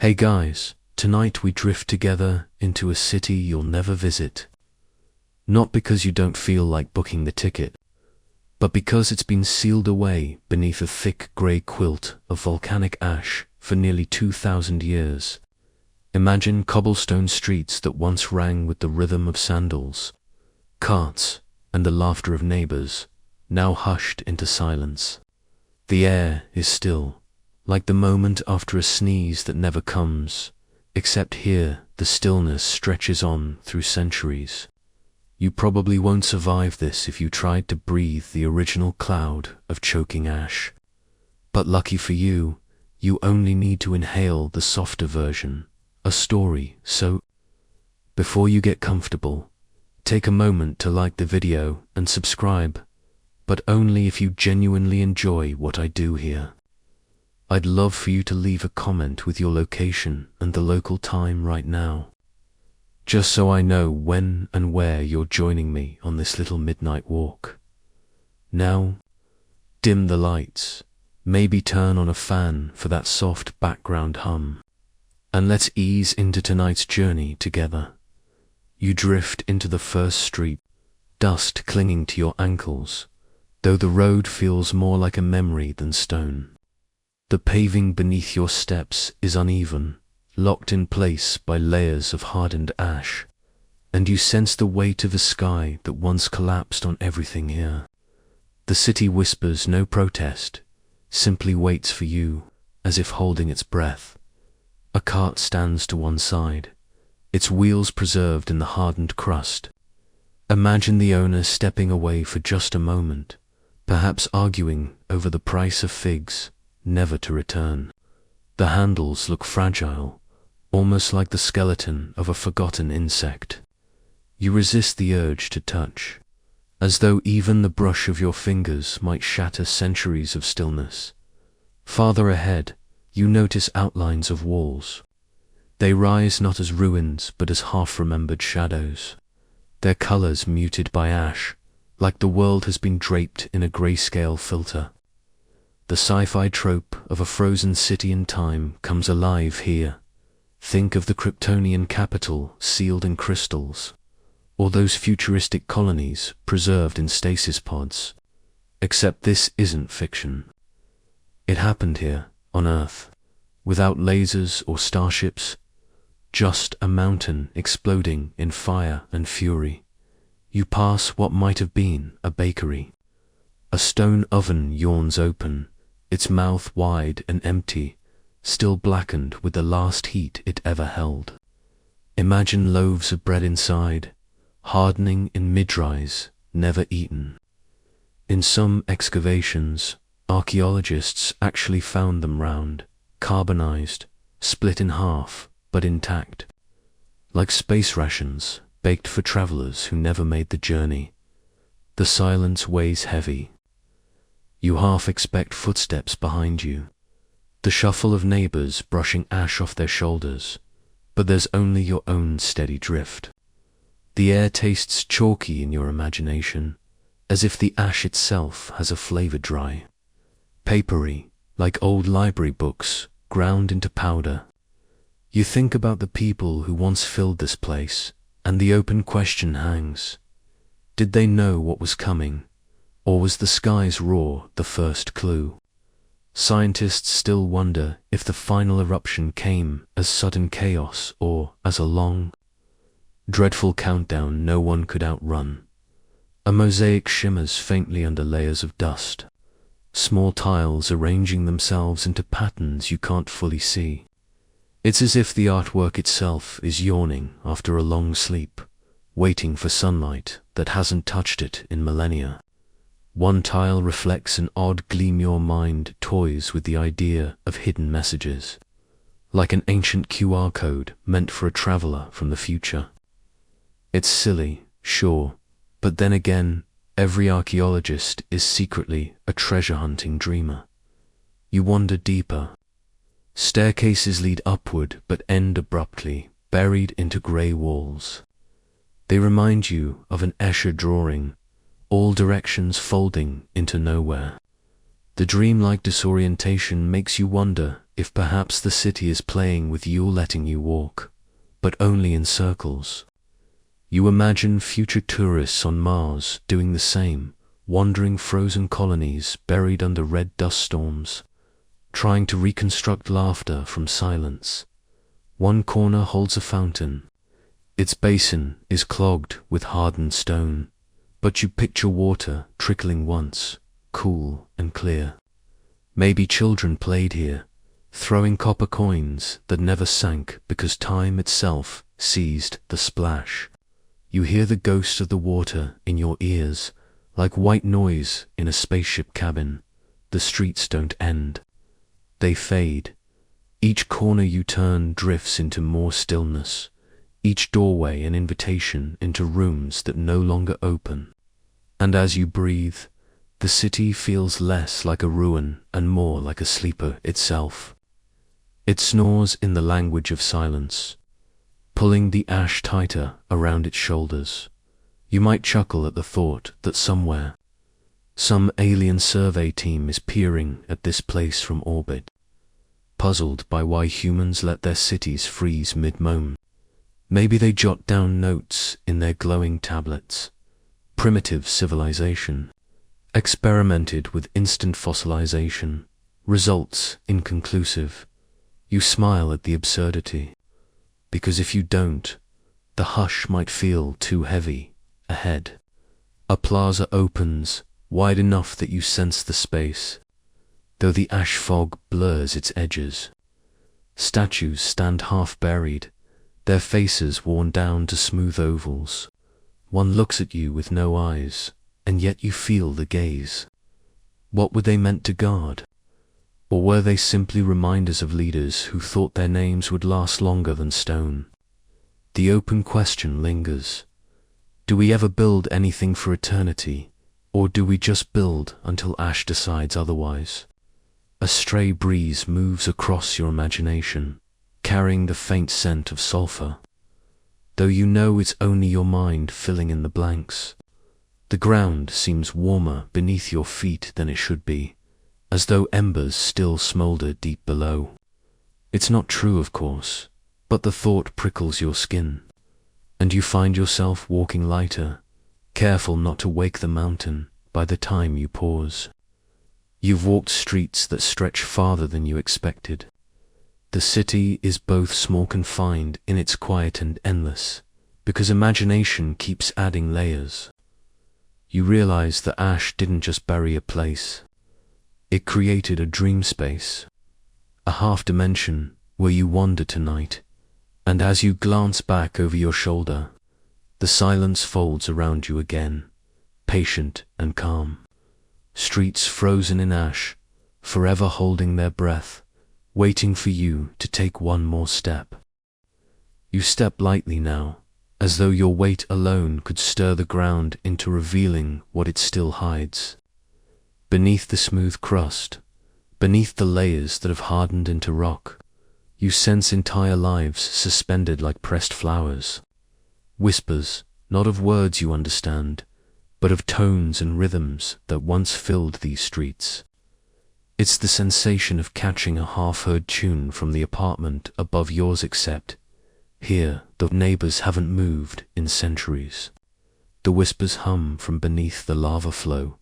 Hey guys, tonight we drift together into a city you'll never visit. Not because you don't feel like booking the ticket, but because it's been sealed away beneath a thick grey quilt of volcanic ash for nearly 2,000 years. Imagine cobblestone streets that once rang with the rhythm of sandals, carts, and the laughter of neighbors, now hushed into silence. The air is still, like the moment after a sneeze that never comes, except here the stillness stretches on through centuries. You probably won't survive this if you tried to breathe the original cloud of choking ash. But lucky for you, you only need to inhale the softer version, a story. So, before you get comfortable, take a moment to like the video and subscribe, but only if you genuinely enjoy what I do here. I'd love for you to leave a comment with your location and the local time right now, just so I know when and where you're joining me on this little midnight walk. Now, dim the lights, maybe turn on a fan for that soft background hum, and let's ease into tonight's journey together. You drift into the first street, dust clinging to your ankles, though the road feels more like a memory than stone. The paving beneath your steps is uneven, locked in place by layers of hardened ash, and you sense the weight of a sky that once collapsed on everything here. The city whispers no protest, simply waits for you, as if holding its breath. A cart stands to one side, its wheels preserved in the hardened crust. Imagine the owner stepping away for just a moment, perhaps arguing over the price of figs, never to return. The handles look fragile, almost like the skeleton of a forgotten insect. You resist the urge to touch, as though even the brush of your fingers might shatter centuries of stillness. Farther ahead, you notice outlines of walls. They rise not as ruins but as half-remembered shadows, their colors muted by ash, like the world has been draped in a grayscale filter. The sci-fi trope of a frozen city in time comes alive here. Think of the Kryptonian capital sealed in crystals, or those futuristic colonies preserved in stasis pods. Except this isn't fiction. It happened here, on Earth, without lasers or starships, just a mountain exploding in fire and fury. You pass what might have been a bakery. A stone oven yawns open, its mouth wide and empty, still blackened with the last heat it ever held. Imagine loaves of bread inside, hardening in mid-rise, never eaten. In some excavations, archaeologists actually found them round, carbonized, split in half, but intact. Like space rations, baked for travelers who never made the journey. The silence weighs heavy. You half expect footsteps behind you, the shuffle of neighbors brushing ash off their shoulders, but there's only your own steady drift. The air tastes chalky in your imagination, as if the ash itself has a flavor dry. Papery, like old library books, ground into powder. You think about the people who once filled this place, and the open question hangs. Did they know what was coming? Or was the sky's roar the first clue? Scientists still wonder if the final eruption came as sudden chaos or as a long, dreadful countdown no one could outrun. A mosaic shimmers faintly under layers of dust, small tiles arranging themselves into patterns you can't fully see. It's as if the artwork itself is yawning after a long sleep, waiting for sunlight that hasn't touched it in millennia. One tile reflects an odd gleam. Your mind toys with the idea of hidden messages, like an ancient QR code meant for a traveler from the future. It's silly, sure, but then again, every archaeologist is secretly a treasure-hunting dreamer. You wander deeper. Staircases lead upward but end abruptly, buried into grey walls. They remind you of an Escher drawing, all directions folding into nowhere. The dreamlike disorientation makes you wonder if perhaps the city is playing with you, letting you walk, but only in circles. You imagine future tourists on Mars doing the same, wandering frozen colonies buried under red dust storms, trying to reconstruct laughter from silence. One corner holds a fountain. Its basin is clogged with hardened stone, but you picture water trickling once, cool and clear. Maybe children played here, throwing copper coins that never sank because time itself seized the splash. You hear the ghost of the water in your ears, like white noise in a spaceship cabin. The streets don't end. They fade. Each corner you turn drifts into more stillness, each doorway an invitation into rooms that no longer open. And as you breathe, the city feels less like a ruin and more like a sleeper itself. It snores in the language of silence, pulling the ash tighter around its shoulders. You might chuckle at the thought that somewhere, some alien survey team is peering at this place from orbit, puzzled by why humans let their cities freeze mid-moment. Maybe they jot down notes in their glowing tablets. Primitive civilization, experimented with instant fossilization, results inconclusive. You smile at the absurdity, because if you don't, the hush might feel too heavy. Ahead, a plaza opens, wide enough that you sense the space, though the ash fog blurs its edges. Statues stand half-buried, their faces worn down to smooth ovals. One looks at you with no eyes, and yet you feel the gaze. What were they meant to guard? Or were they simply reminders of leaders who thought their names would last longer than stone? The open question lingers. Do we ever build anything for eternity, or do we just build until ash decides otherwise? A stray breeze moves across your imagination, carrying the faint scent of sulfur, though you know it's only your mind filling in the blanks. The ground seems warmer beneath your feet than it should be, as though embers still smolder deep below. It's not true, of course, but the thought prickles your skin, and you find yourself walking lighter, careful not to wake the mountain by the time you pause. You've walked streets that stretch farther than you expected. The city is both more confined in its quiet and endless, because imagination keeps adding layers. You realize that ash didn't just bury a place. It created a dream space, a half-dimension where you wander tonight, and as you glance back over your shoulder, the silence folds around you again, patient and calm. Streets frozen in ash, forever holding their breath, waiting for you to take one more step. You step lightly now, as though your weight alone could stir the ground into revealing what it still hides. Beneath the smooth crust, beneath the layers that have hardened into rock, you sense entire lives suspended like pressed flowers. Whispers, not of words you understand, but of tones and rhythms that once filled these streets. It's the sensation of catching a half-heard tune from the apartment above yours, except here the neighbors haven't moved in centuries. The whispers hum from beneath the lava flow.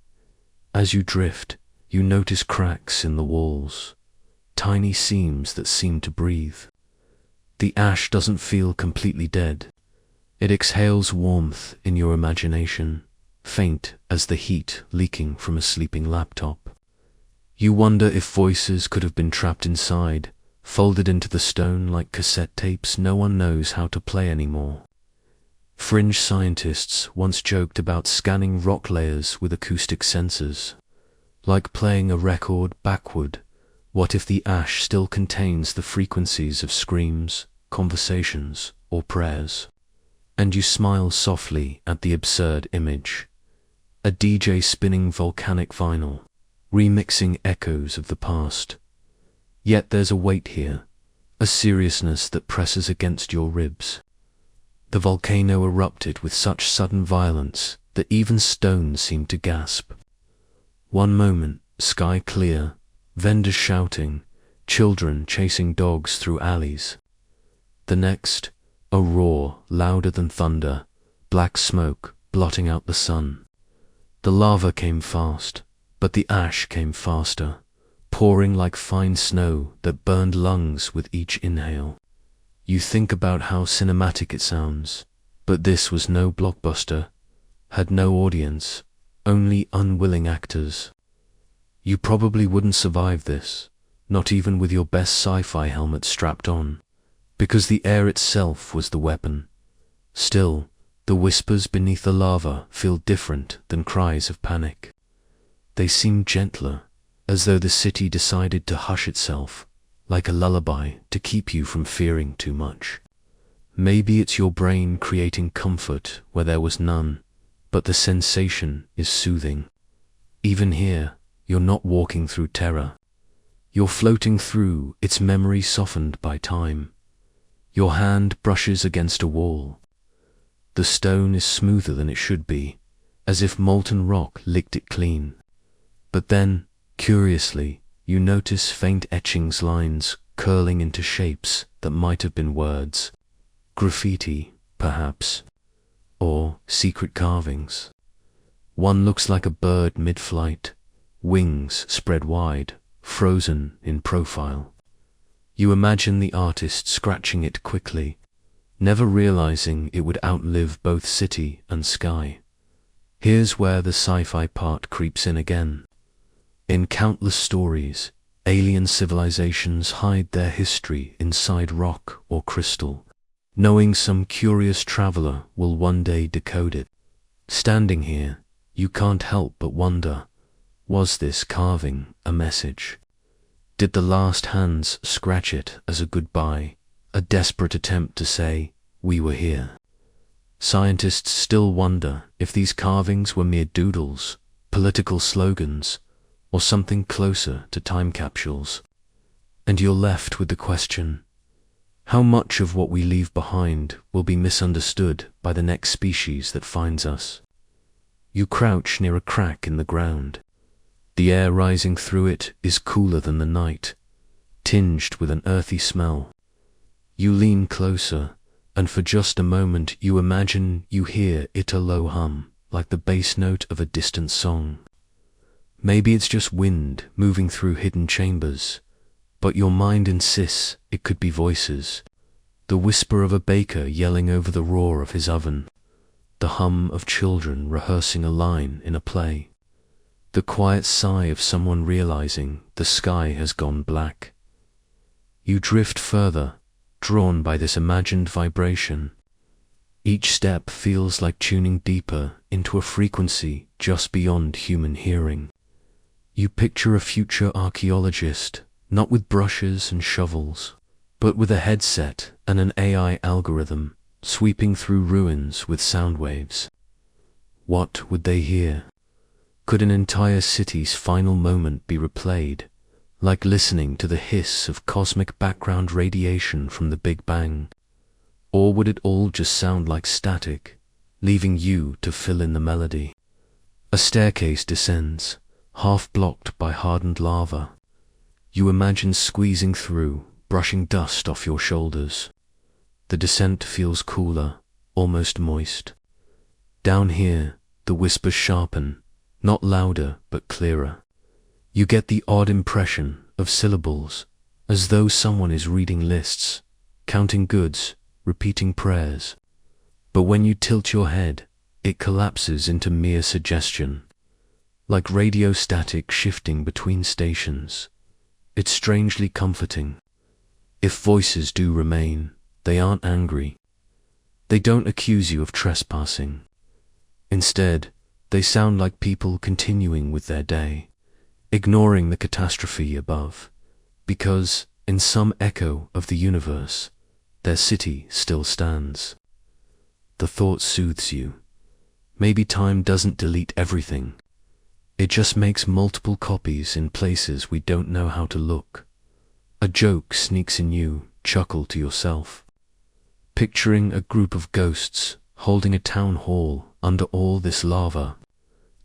As you drift, you notice cracks in the walls, tiny seams that seem to breathe. The ash doesn't feel completely dead. It exhales warmth in your imagination, faint as the heat leaking from a sleeping laptop. You wonder if voices could have been trapped inside, folded into the stone like cassette tapes no one knows how to play anymore. Fringe scientists once joked about scanning rock layers with acoustic sensors. Like playing a record backward, what if the ash still contains the frequencies of screams, conversations, or prayers? And you smile softly at the absurd image. A DJ spinning volcanic vinyl, remixing echoes of the past. Yet there's a weight here, a seriousness that presses against your ribs. The volcano erupted with such sudden violence that even stones seemed to gasp. One moment, sky clear, vendors shouting, children chasing dogs through alleys. The next, a roar louder than thunder, black smoke blotting out the sun. The lava came fast, but the ash came faster, pouring like fine snow that burned lungs with each inhale. You think about how cinematic it sounds, but this was no blockbuster, had no audience, only unwilling actors. You probably wouldn't survive this, not even with your best sci-fi helmet strapped on, because the air itself was the weapon. Still, the whispers beneath the lava feel different than cries of panic. They seem gentler, as though the city decided to hush itself, like a lullaby to keep you from fearing too much. Maybe it's your brain creating comfort where there was none, but the sensation is soothing. Even here, you're not walking through terror. You're floating through its memory softened by time. Your hand brushes against a wall. The stone is smoother than it should be, as if molten rock licked it clean. But then, curiously, you notice faint etchings, lines curling into shapes that might have been words. Graffiti, perhaps, or secret carvings. One looks like a bird mid-flight, wings spread wide, frozen in profile. You imagine the artist scratching it quickly, never realizing it would outlive both city and sky. Here's where the sci-fi part creeps in again. In countless stories, alien civilizations hide their history inside rock or crystal, knowing some curious traveler will one day decode it. Standing here, you can't help but wonder, was this carving a message? Did the last hands scratch it as a goodbye, a desperate attempt to say, "We were here"? Scientists still wonder if these carvings were mere doodles, political slogans, or something closer to time capsules. And you're left with the question, how much of what we leave behind will be misunderstood by the next species that finds us? You crouch near a crack in the ground. The air rising through it is cooler than the night, tinged with an earthy smell. You lean closer, and for just a moment you imagine you hear it a low hum, like the bass note of a distant song. Maybe it's just wind moving through hidden chambers, but your mind insists it could be voices. The whisper of a baker yelling over the roar of his oven, the hum of children rehearsing a line in a play, the quiet sigh of someone realizing the sky has gone black. You drift further, drawn by this imagined vibration. Each step feels like tuning deeper into a frequency just beyond human hearing. You picture a future archaeologist, not with brushes and shovels, but with a headset and an AI algorithm, sweeping through ruins with sound waves. What would they hear? Could an entire city's final moment be replayed, like listening to the hiss of cosmic background radiation from the Big Bang? Or would it all just sound like static, leaving you to fill in the melody? A staircase descends, half blocked by hardened lava. You imagine squeezing through, brushing dust off your shoulders. The descent feels cooler, almost moist. Down here, the whispers sharpen, not louder but clearer. You get the odd impression of syllables, as though someone is reading lists, counting goods, repeating prayers. But when you tilt your head, it collapses into mere suggestion, like radio static shifting between stations. It's strangely comforting. If voices do remain, they aren't angry. They don't accuse you of trespassing. Instead, they sound like people continuing with their day, ignoring the catastrophe above, because, in some echo of the universe, their city still stands. The thought soothes you. Maybe time doesn't delete everything. It just makes multiple copies in places we don't know how to look. A joke sneaks in you, chuckle to yourself. Picturing a group of ghosts holding a town hall under all this lava,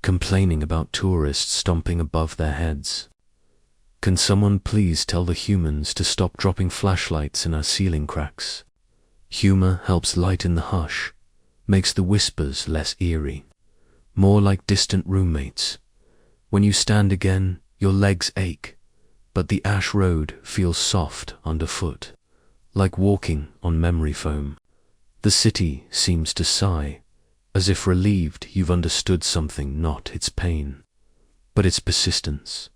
complaining about tourists stomping above their heads. Can someone please tell the humans to stop dropping flashlights in our ceiling cracks? Humor helps lighten the hush, makes the whispers less eerie, more like distant roommates. When you stand again, your legs ache, but the ash road feels soft underfoot, like walking on memory foam. The city seems to sigh, as if relieved you've understood something, not its pain, but its persistence.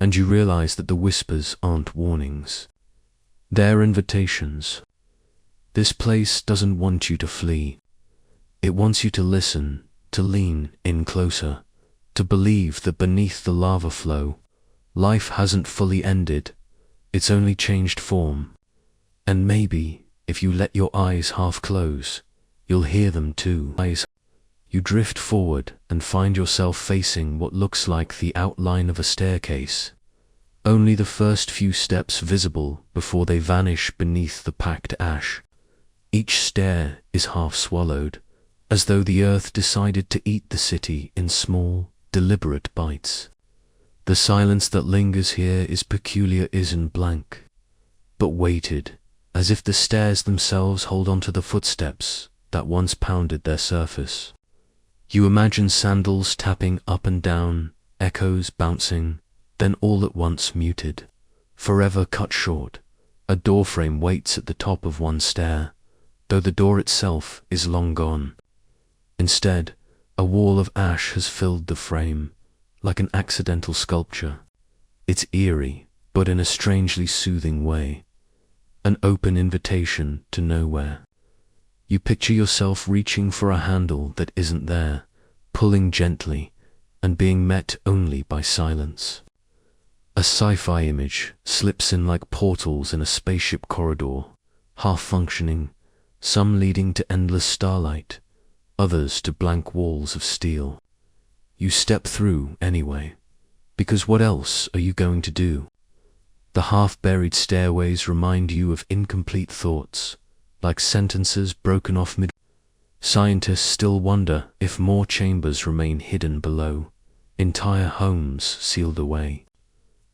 And you realize that the whispers aren't warnings. They're invitations. This place doesn't want you to flee. It wants you to listen, to lean in closer, to believe that beneath the lava flow, life hasn't fully ended, it's only changed form. And maybe, if you let your eyes half close, you'll hear them too. You drift forward and find yourself facing what looks like the outline of a staircase, only the first few steps visible before they vanish beneath the packed ash. Each stair is half swallowed, as though the earth decided to eat the city in small, deliberate bites. The silence that lingers here is peculiar, isn't blank, but weighted, as if the stairs themselves hold onto the footsteps that once pounded their surface. You imagine sandals tapping up and down, echoes bouncing, then all at once muted, forever cut short. A doorframe waits at the top of one stair, though the door itself is long gone. Instead, a wall of ash has filled the frame, like an accidental sculpture. It's eerie, but in a strangely soothing way, an open invitation to nowhere. You picture yourself reaching for a handle that isn't there, pulling gently, and being met only by silence. A sci-fi image slips in like portals in a spaceship corridor, half functioning, some leading to endless starlight, others to blank walls of steel. You step through anyway, because what else are you going to do? The half-buried stairways remind you of incomplete thoughts, like sentences broken off mid. Scientists still wonder if more chambers remain hidden below, entire homes sealed away.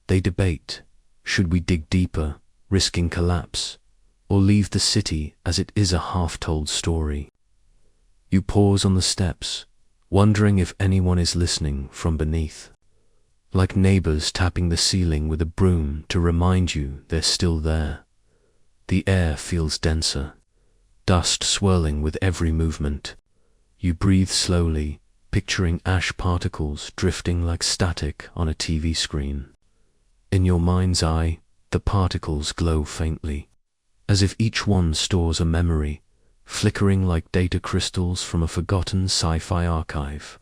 They debate, should we dig deeper, risking collapse, or leave the city as it is, a half-told story? You pause on the steps, wondering if anyone is listening from beneath, like neighbors tapping the ceiling with a broom to remind you they're still there. The air feels denser, dust swirling with every movement. You breathe slowly, picturing ash particles drifting like static on a TV screen. In your mind's eye, the particles glow faintly, as if each one stores a memory, flickering like data crystals from a forgotten sci-fi archive.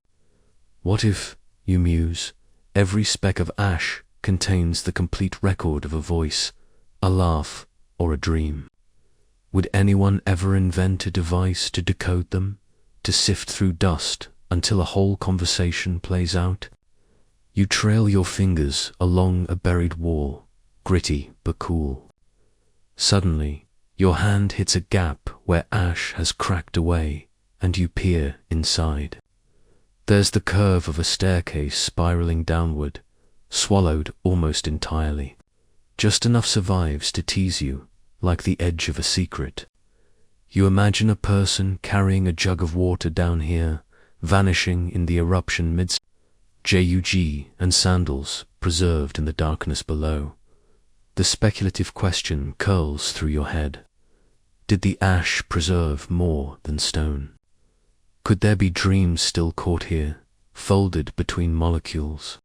What if, you muse, every speck of ash contains the complete record of a voice, a laugh, or a dream? Would anyone ever invent a device to decode them, to sift through dust until a whole conversation plays out? You trail your fingers along a buried wall, gritty but cool. Suddenly, your hand hits a gap where ash has cracked away, and you peer inside. There's the curve of a staircase spiraling downward, swallowed almost entirely. Just enough survives to tease you, like the edge of a secret. You imagine a person carrying a jug of water down here, vanishing in the eruption midst. JUG and sandals preserved in the darkness below. The speculative question curls through your head. Did the ash preserve more than stone? Could there be dreams still caught here, folded between molecules?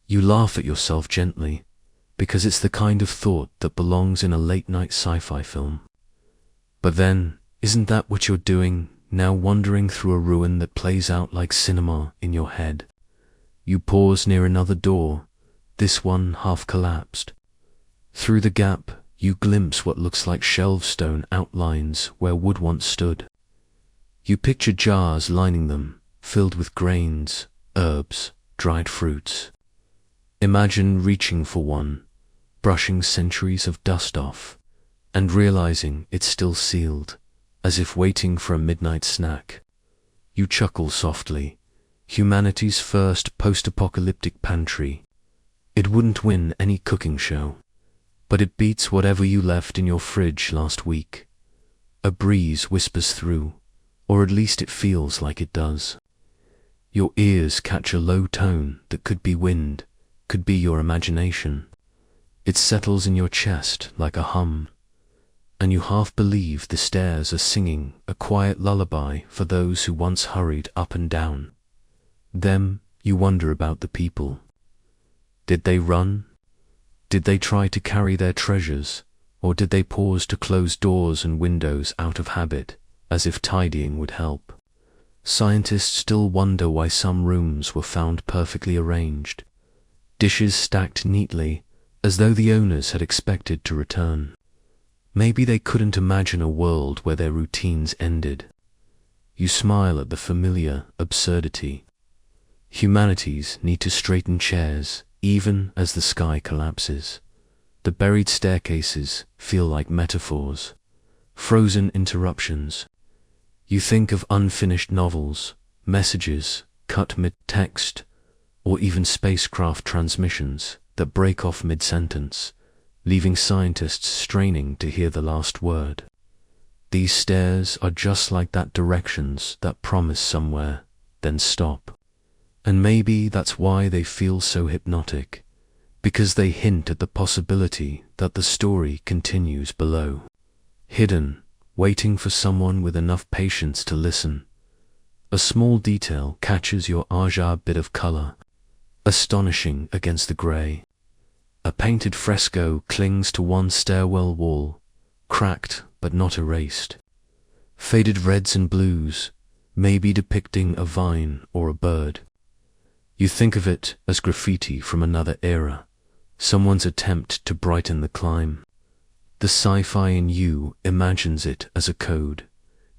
You laugh at yourself gently, because it's the kind of thought that belongs in a late-night sci-fi film. But then, isn't that what you're doing, now wandering through a ruin that plays out like cinema in your head? You pause near another door, this one half collapsed. Through the gap, you glimpse what looks like shelved stone outlines where wood once stood. You picture jars lining them, filled with grains, herbs, dried fruits. Imagine reaching for one, brushing centuries of dust off, and realizing it's still sealed, as if waiting for a midnight snack. You chuckle softly. Humanity's first post-apocalyptic pantry. It wouldn't win any cooking show, but it beats whatever you left in your fridge last week. A breeze whispers through, or at least it feels like it does. Your ears catch a low tone that could be wind, could be your imagination. It settles in your chest like a hum, and you half believe the stairs are singing a quiet lullaby for those who once hurried up and down. Then you wonder about the people. Did they run? Did they try to carry their treasures, or did they pause to close doors and windows out of habit, as if tidying would help? Scientists still wonder why some rooms were found perfectly arranged, dishes stacked neatly, as though the owners had expected to return. Maybe they couldn't imagine a world where their routines ended. You smile at the familiar absurdity. Humanities need to straighten chairs, even as the sky collapses. The buried staircases feel like metaphors, frozen interruptions. You think of unfinished novels, messages cut mid-text, or even spacecraft transmissions that break off mid-sentence, leaving scientists straining to hear the last word. These stairs are just like that, directions that promise somewhere, then stop. And maybe that's why they feel so hypnotic, because they hint at the possibility that the story continues below. Hidden, waiting for someone with enough patience to listen. A small detail catches your eye, bit of color, astonishing against the gray. A painted fresco clings to one stairwell wall, cracked but not erased. Faded reds and blues, maybe depicting a vine or a bird. You think of it as graffiti from another era, someone's attempt to brighten the climb. The sci-fi in you imagines it as a code,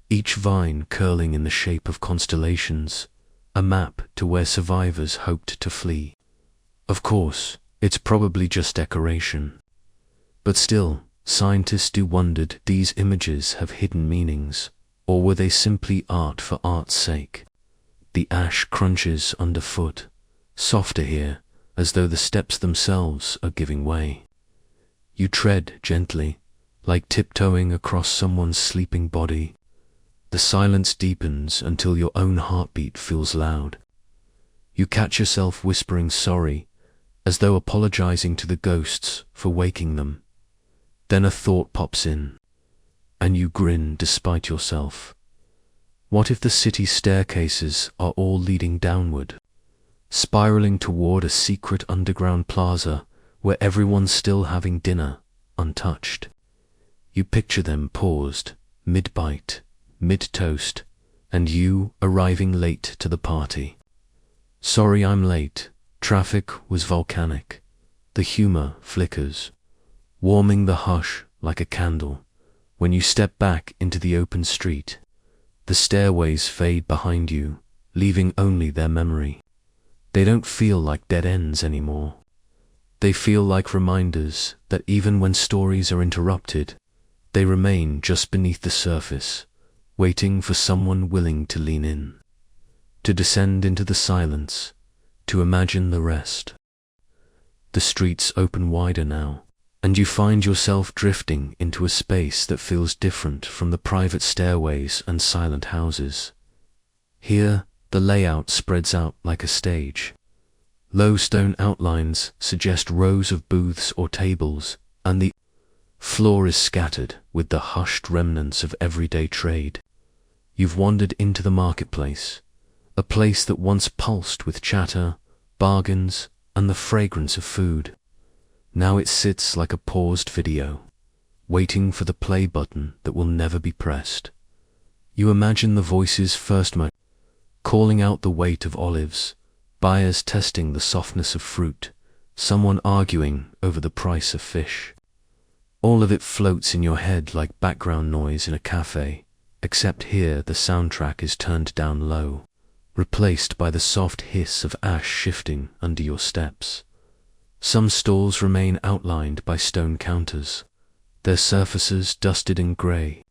each vine curling in the shape of constellations, a map to where survivors hoped to flee. Of course, it's probably just decoration. But still, scientists do wonder, these images have hidden meanings, or were they simply art for art's sake? The ash crunches underfoot, softer here, as though the steps themselves are giving way. You tread gently, like tiptoeing across someone's sleeping body. The silence deepens until your own heartbeat feels loud. You catch yourself whispering sorry, as though apologizing to the ghosts for waking them. Then a thought pops in, and you grin despite yourself. What if the city staircases are all leading downward, spiraling toward a secret underground plaza where everyone's still having dinner, untouched? You picture them paused, mid-bite, mid-toast, and you arriving late to the party. Sorry I'm late, traffic was volcanic. The humor flickers, warming the hush like a candle. When you step back into the open street, the stairways fade behind you, leaving only their memory. They don't feel like dead ends anymore. They feel like reminders that even when stories are interrupted, they remain just beneath the surface, waiting for someone willing to lean in, to descend into the silence, to imagine the rest. The streets open wider now, and you find yourself drifting into a space that feels different from the private stairways and silent houses. Here, the layout spreads out like a stage. Low stone outlines suggest rows of booths or tables, and the floor is scattered with the hushed remnants of everyday trade. You've wandered into the marketplace, a place that once pulsed with chatter, bargains, and the fragrance of food. Now it sits like a paused video, waiting for the play button that will never be pressed. You imagine the voices first calling out the weight of olives, buyers testing the softness of fruit, someone arguing over the price of fish. All of it floats in your head like background noise in a cafe, except here the soundtrack is turned down low, replaced by the soft hiss of ash shifting under your steps. Some stalls remain outlined by stone counters, their surfaces dusted and grey.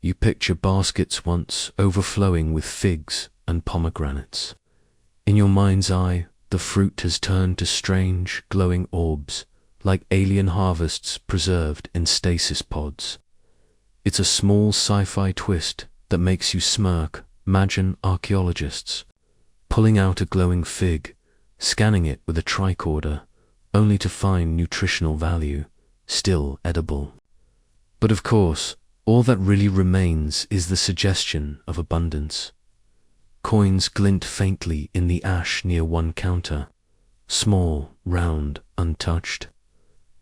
You picture baskets once overflowing with figs and pomegranates. In your mind's eye, The fruit has turned to strange, glowing orbs, like alien harvests preserved in stasis pods. It's a small sci-fi twist that makes you smirk. Imagine archaeologists pulling out a glowing fig, scanning it with a tricorder, only to find nutritional value, still edible. But of course, all that really remains is the suggestion of abundance. Coins glint faintly in the ash near one counter, small, round, untouched.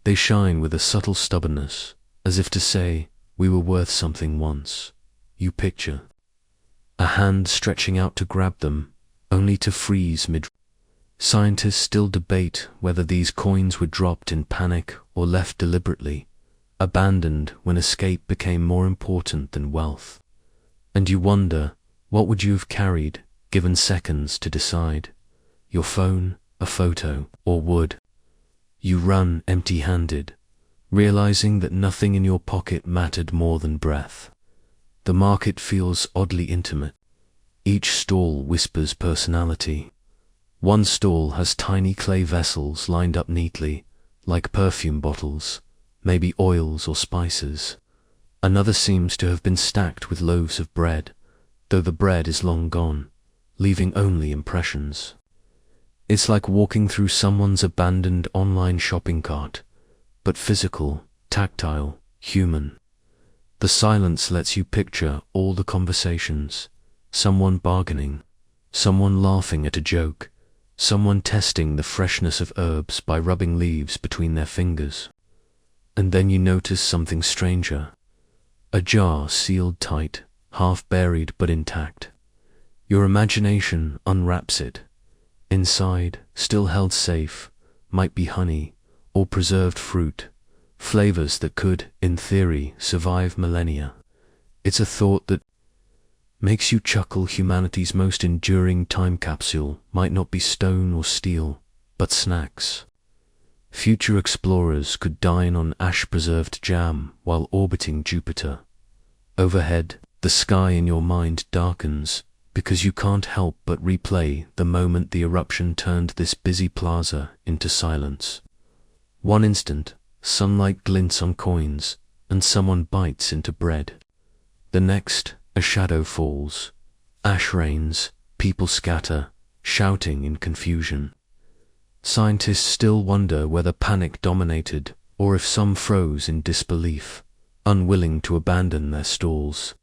They shine with a subtle stubbornness, as if to say, we were worth something once. You picture a hand stretching out to grab them, only to freeze mid. Scientists still debate whether these coins were dropped in panic or left deliberately, abandoned when escape became more important than wealth. And you wonder, what would you have carried, given seconds to decide? Your phone, a photo, or wood? You run empty-handed, realizing that nothing in your pocket mattered more than breath. The market feels oddly intimate. Each stall whispers personality. One stall has tiny clay vessels lined up neatly, like perfume bottles, maybe oils or spices. Another seems to have been stacked with loaves of bread, though the bread is long gone, leaving only impressions. It's like walking through someone's abandoned online shopping cart, but physical, tactile, human. The silence lets you picture all the conversations, someone bargaining, someone laughing at a joke, someone testing the freshness of herbs by rubbing leaves between their fingers. And then you notice something stranger. A jar sealed tight, half buried but intact. Your imagination unwraps it. Inside, still held safe, might be honey or preserved fruit, flavors that could, in theory, survive millennia. It's a thought that makes you chuckle. Humanity's most enduring time capsule might not be stone or steel, but snacks. Future explorers could dine on ash-preserved jam while orbiting Jupiter. Overhead, the sky in your mind darkens, because you can't help but replay the moment the eruption turned this busy plaza into silence. One instant, sunlight glints on coins, and someone bites into bread. The next, a shadow falls. Ash rains, people scatter, shouting in confusion. Scientists still wonder whether panic dominated, or if some froze in disbelief, unwilling to abandon their stalls.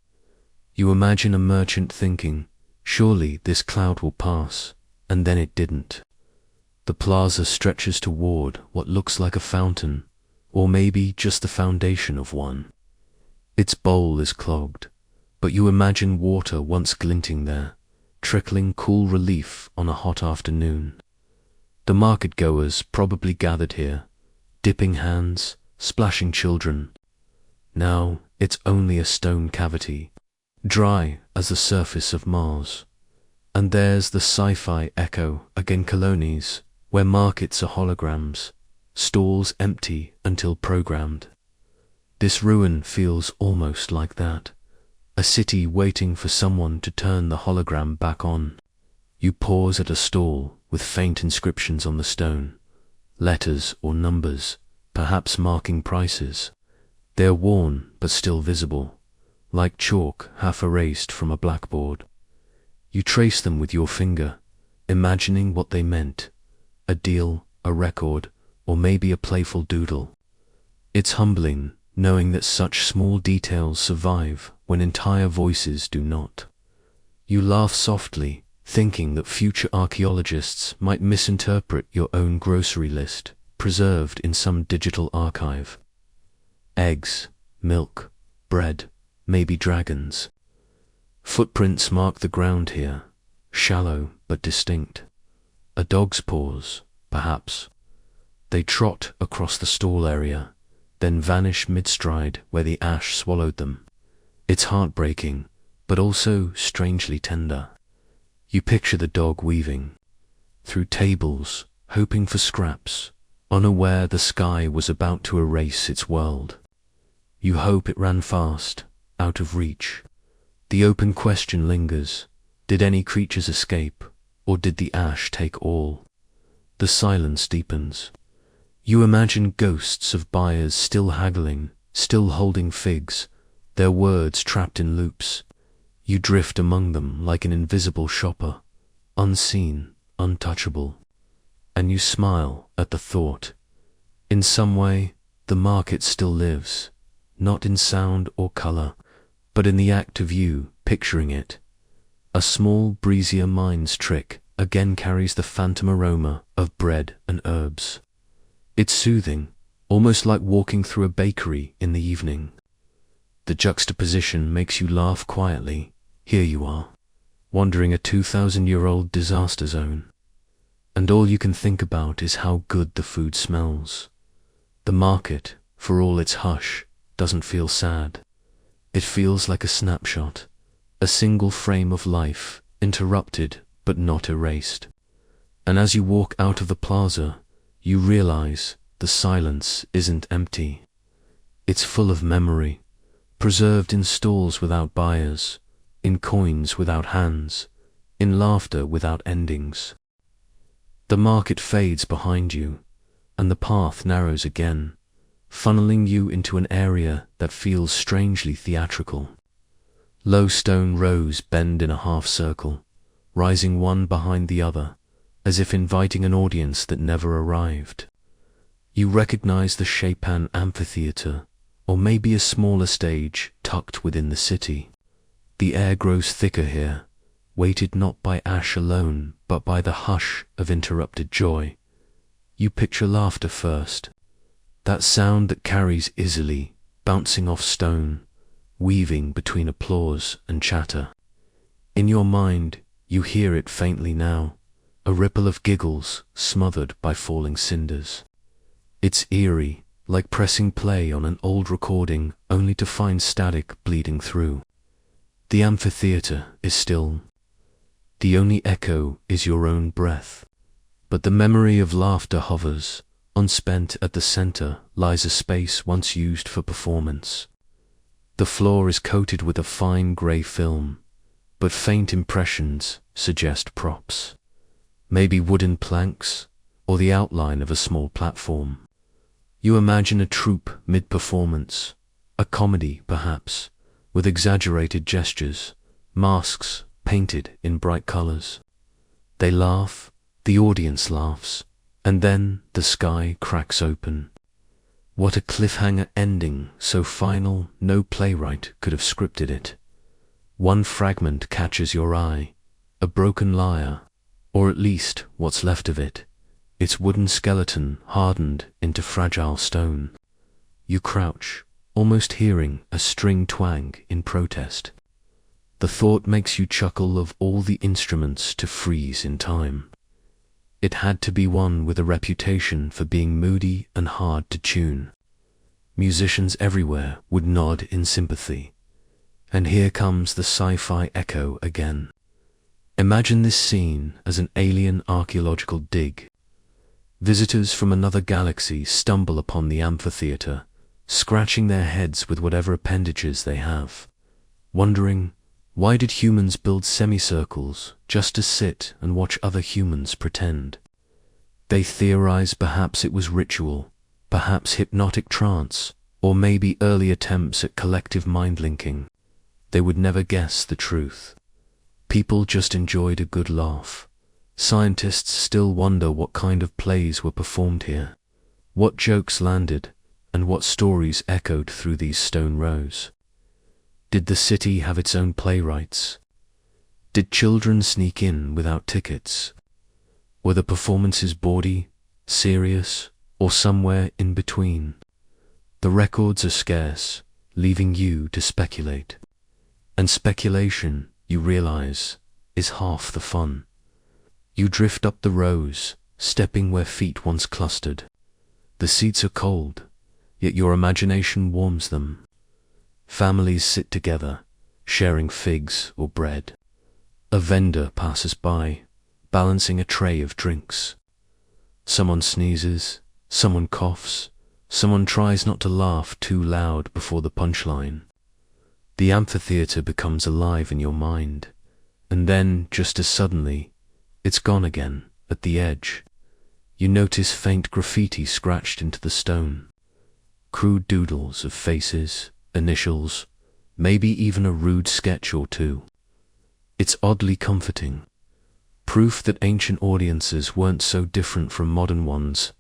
You imagine a merchant thinking, surely this cloud will pass, and then it didn't. The plaza stretches toward what looks like a fountain, or maybe just the foundation of one. Its bowl is clogged, but you imagine water once glinting there, trickling cool relief on a hot afternoon. The market-goers probably gathered here, dipping hands, splashing children. Now it's only a stone cavity, dry as the surface of Mars. And there's the sci-fi echo again, colonies, where markets are holograms, stalls empty until programmed. This ruin feels almost like that, a city waiting for someone to turn the hologram back on. You pause at a stall with faint inscriptions on the stone, letters or numbers, perhaps marking prices. They are worn but still visible, like chalk half erased from a blackboard. You trace them with your finger, imagining what they meant, a deal, a record, or maybe a playful doodle. It's humbling, knowing that such small details survive when entire voices do not. You laugh softly, thinking that future archaeologists might misinterpret your own grocery list, preserved in some digital archive. Eggs, milk, bread, maybe dragons. Footprints mark the ground here, shallow but distinct. A dog's paws, perhaps. They trot across the stall area, then vanish mid-stride where the ash swallowed them. It's heartbreaking, but also strangely tender. You picture the dog weaving through tables, hoping for scraps, unaware the sky was about to erase its world. You hope it ran fast, out of reach. The open question lingers, did any creatures escape, or did the ash take all? The silence deepens. You imagine ghosts of buyers still haggling, still holding figs, their words trapped in loops. You drift among them like an invisible shopper, unseen, untouchable. And you smile at the thought. In some way, the market still lives, not in sound or color, but in the act of you picturing it. A small, breezier mind's trick again carries the phantom aroma of bread and herbs. It's soothing, almost like walking through a bakery in the evening. The juxtaposition makes you laugh quietly. Here you are, wandering a 2,000-year-old disaster zone. And all you can think about is how good the food smells. The market, for all its hush, doesn't feel sad. It feels like a snapshot, a single frame of life, interrupted but not erased. And as you walk out of the plaza, you realize the silence isn't empty. It's full of memory, preserved in stalls without buyers, in coins without hands, in laughter without endings. The market fades behind you, and the path narrows again, funneling you into an area that feels strangely theatrical. Low stone rows bend in a half circle, rising one behind the other, as if inviting an audience that never arrived. You recognize the Chopin amphitheater, or maybe a smaller stage tucked within the city. The air grows thicker here, weighted not by ash alone, but by the hush of interrupted joy. You picture laughter first, that sound that carries easily, bouncing off stone, weaving between applause and chatter. In your mind, you hear it faintly now, a ripple of giggles smothered by falling cinders. It's eerie, like pressing play on an old recording only to find static bleeding through. The amphitheater is still. The only echo is your own breath. But the memory of laughter hovers. Unspent at the center lies a space once used for performance. The floor is coated with a fine gray film, but faint impressions suggest props. Maybe wooden planks, or the outline of a small platform. You imagine a troupe mid-performance, a comedy perhaps, with exaggerated gestures, masks painted in bright colors. They laugh, the audience laughs, and then the sky cracks open. What a cliffhanger ending, so final no playwright could have scripted it. One fragment catches your eye, a broken lyre, or at least what's left of it, its wooden skeleton hardened into fragile stone. You crouch, almost hearing a string twang in protest. The thought makes you chuckle of all the instruments to freeze in time. It had to be one with a reputation for being moody and hard to tune. Musicians everywhere would nod in sympathy. And here comes the sci-fi echo again. Imagine this scene as an alien archaeological dig. Visitors from another galaxy stumble upon the amphitheater, scratching their heads with whatever appendages they have, wondering, why did humans build semicircles just to sit and watch other humans pretend? They theorize perhaps it was ritual, perhaps hypnotic trance, or maybe early attempts at collective mind-linking. They would never guess the truth. People just enjoyed a good laugh. Scientists still wonder what kind of plays were performed here, what jokes landed, and what stories echoed through these stone rows. Did the city have its own playwrights? Did children sneak in without tickets? Were the performances bawdy, serious, or somewhere in between? The records are scarce, leaving you to speculate. And speculation, you realize, is half the fun. You drift up the rows, stepping where feet once clustered. The seats are cold, yet your imagination warms them. Families sit together, sharing figs or bread. A vendor passes by, balancing a tray of drinks. Someone sneezes, someone coughs, someone tries not to laugh too loud before the punchline. The amphitheater becomes alive in your mind, and then, just as suddenly, it's gone again, at the edge. You notice faint graffiti scratched into the stone. Crude doodles of faces, initials, maybe even a rude sketch or two. It's oddly comforting. Proof that ancient audiences weren't so different from modern ones.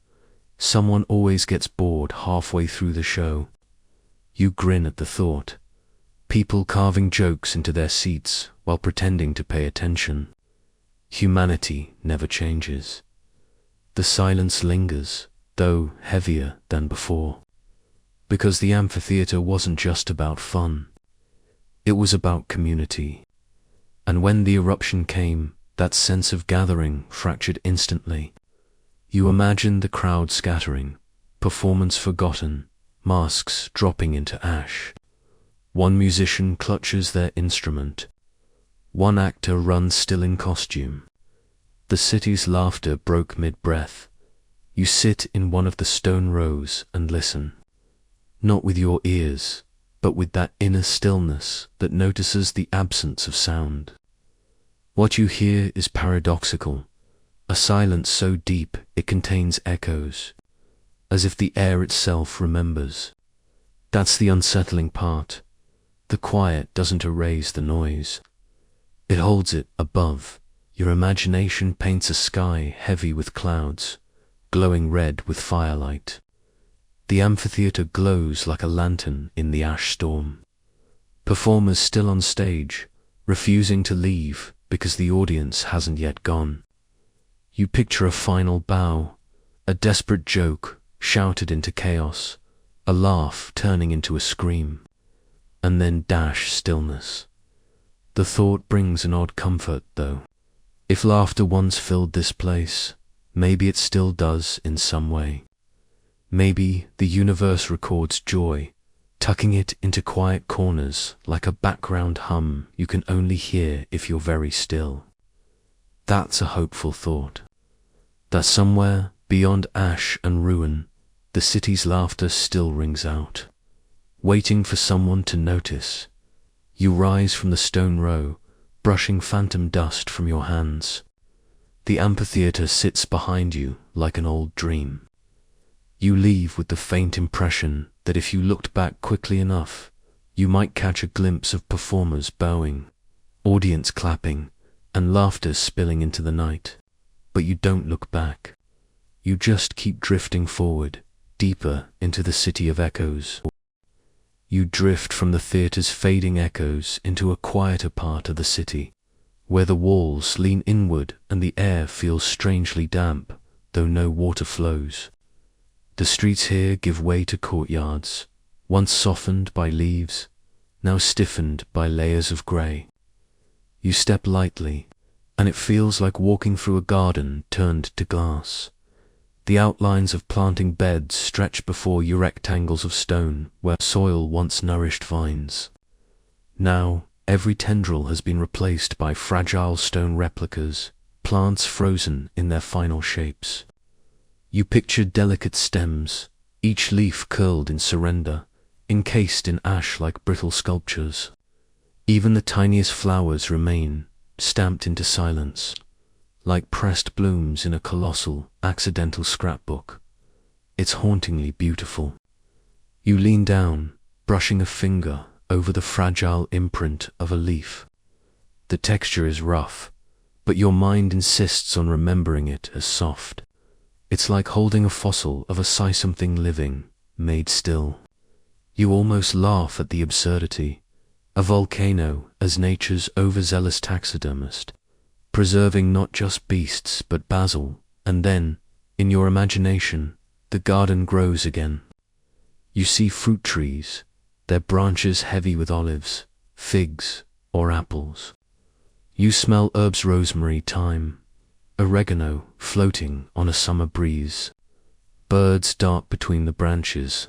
Someone always gets bored halfway through the show. You grin at the thought. People carving jokes into their seats while pretending to pay attention. Humanity never changes. The silence lingers, though heavier than before. Because the amphitheater wasn't just about fun. It was about community. And when the eruption came, that sense of gathering fractured instantly. You imagine the crowd scattering, performance forgotten, masks dropping into ash. One musician clutches their instrument. One actor runs still in costume. The city's laughter broke mid-breath. You sit in one of the stone rows and listen. Not with your ears, but with that inner stillness that notices the absence of sound. What you hear is paradoxical, a silence so deep it contains echoes, as if the air itself remembers. That's the unsettling part. The quiet doesn't erase the noise. It holds it above. Your imagination paints a sky heavy with clouds, glowing red with firelight. The amphitheater glows like a lantern in the ash storm. Performers still on stage, refusing to leave because the audience hasn't yet gone. You picture a final bow, a desperate joke shouted into chaos, a laugh turning into a scream, and then dash stillness. The thought brings an odd comfort, though. If laughter once filled this place, maybe it still does in some way. Maybe the universe records joy, tucking it into quiet corners like a background hum you can only hear if you're very still. That's a hopeful thought. That somewhere beyond ash and ruin, the city's laughter still rings out, waiting for someone to notice. You rise from the stone row, brushing phantom dust from your hands. The amphitheater sits behind you like an old dream. You leave with the faint impression that if you looked back quickly enough, you might catch a glimpse of performers bowing, audience clapping, and laughter spilling into the night. But you don't look back. You just keep drifting forward, deeper into the city of echoes. You drift from the theater's fading echoes into a quieter part of the city, where the walls lean inward and the air feels strangely damp, though no water flows. The streets here give way to courtyards, once softened by leaves, now stiffened by layers of grey. You step lightly, and it feels like walking through a garden turned to glass. The outlines of planting beds stretch before you, rectangles of stone where soil once nourished vines. Now, every tendril has been replaced by fragile stone replicas, plants frozen in their final shapes. You picture delicate stems, each leaf curled in surrender, encased in ash like brittle sculptures. Even the tiniest flowers remain, stamped into silence, like pressed blooms in a colossal, accidental scrapbook. It's hauntingly beautiful. You lean down, brushing a finger over the fragile imprint of a leaf. The texture is rough, but your mind insists on remembering it as soft. It's like holding a fossil of something living, made still. You almost laugh at the absurdity. A volcano as nature's overzealous taxidermist, preserving not just beasts but basil, and then, in your imagination, the garden grows again. You see fruit trees, their branches heavy with olives, figs, or apples. You smell herbs, rosemary, thyme, oregano floating on a summer breeze. Birds dart between the branches.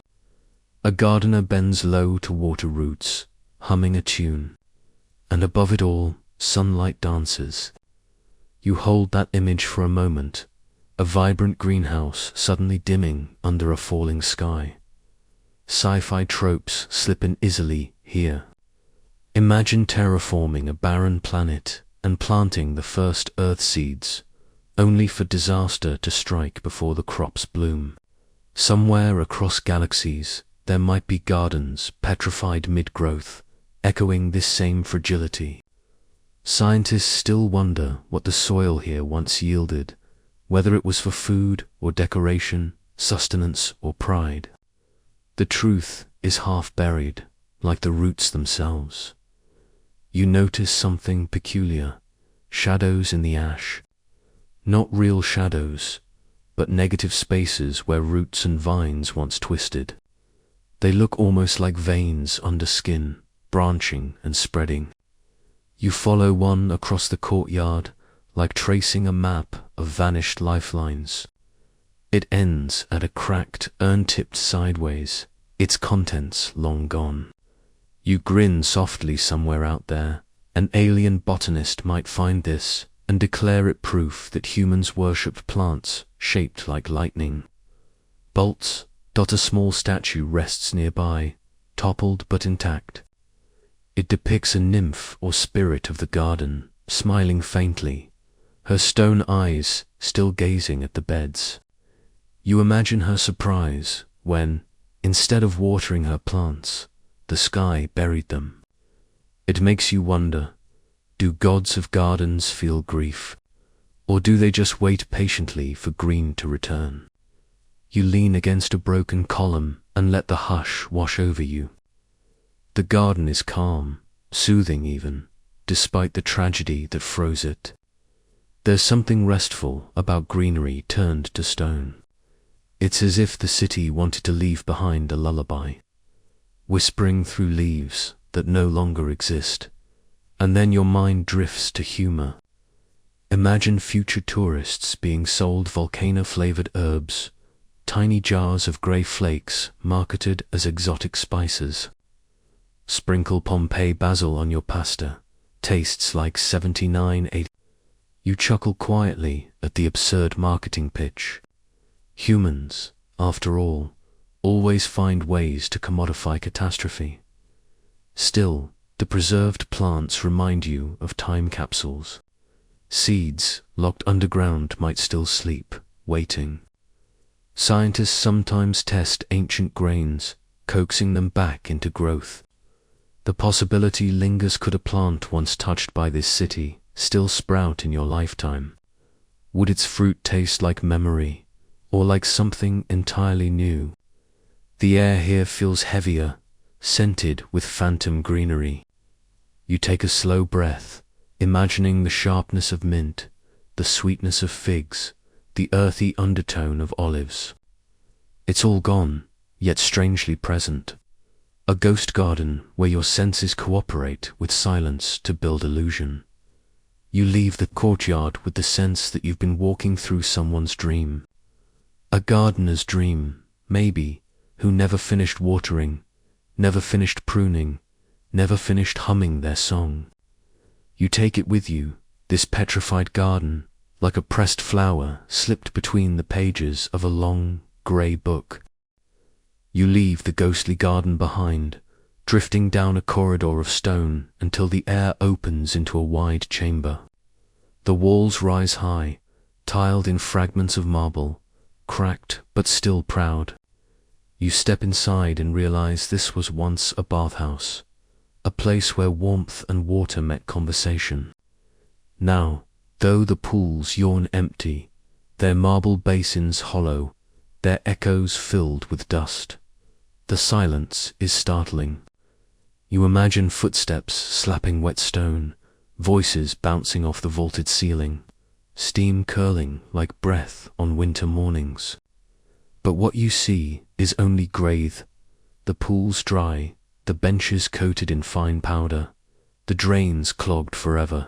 A gardener bends low to water roots, humming a tune. And above it all, sunlight dances. You hold that image for a moment, a vibrant greenhouse suddenly dimming under a falling sky. Sci-fi tropes slip in easily here. Imagine terraforming a barren planet and planting the first earth seeds, only for disaster to strike before the crops bloom. Somewhere across galaxies, there might be gardens petrified mid-growth, echoing this same fragility. Scientists still wonder what the soil here once yielded, whether it was for food or decoration, sustenance or pride. The truth is half buried, like the roots themselves. You notice something peculiar, shadows in the ash. Not real shadows, but negative spaces where roots and vines once twisted. They look almost like veins under skin, branching and spreading. You follow one across the courtyard, like tracing a map of vanished lifelines. It ends at a cracked urn tipped sideways, its contents long gone. You grin softly somewhere out there. An alien botanist might find this and declare it proof that humans worshipped plants shaped like lightning. Bolts. A small statue rests nearby, toppled but intact. It depicts a nymph or spirit of the garden, smiling faintly, her stone eyes still gazing at the beds. You imagine her surprise when, instead of watering her plants, the sky buried them. It makes you wonder, do gods of gardens feel grief, or do they just wait patiently for green to return? You lean against a broken column and let the hush wash over you. The garden is calm, soothing even, despite the tragedy that froze it. There's something restful about greenery turned to stone. It's as if the city wanted to leave behind a lullaby, whispering through leaves that no longer exist. And then your mind drifts to humor. Imagine future tourists being sold volcano-flavored herbs, tiny jars of grey flakes marketed as exotic spices. Sprinkle Pompeii basil on your pasta, tastes like 79-80. You chuckle quietly at the absurd marketing pitch. Humans, after all, always find ways to commodify catastrophe. Still, the preserved plants remind you of time capsules. Seeds locked underground might still sleep, waiting. Scientists sometimes test ancient grains, coaxing them back into growth. The possibility lingers, could a plant once touched by this city still sprout in your lifetime? Would its fruit taste like memory, or like something entirely new? The air here feels heavier, scented with phantom greenery. You take a slow breath, imagining the sharpness of mint, the sweetness of figs, the earthy undertone of olives. It's all gone, yet strangely present. A ghost garden where your senses cooperate with silence to build illusion. You leave the courtyard with the sense that you've been walking through someone's dream. A gardener's dream, maybe, who never finished watering, never finished pruning, never finished humming their song. You take it with you, this petrified garden, like a pressed flower slipped between the pages of a long, grey book. You leave the ghostly garden behind, drifting down a corridor of stone until the air opens into a wide chamber. The walls rise high, tiled in fragments of marble, cracked but still proud. You step inside and realize this was once a bathhouse, a place where warmth and water met conversation. Now, though the pools yawn empty, their marble basins hollow, their echoes filled with dust, the silence is startling. You imagine footsteps slapping wet stone, voices bouncing off the vaulted ceiling, steam curling like breath on winter mornings. But what you see is only graith, the pools dry, the benches coated in fine powder, the drains clogged forever.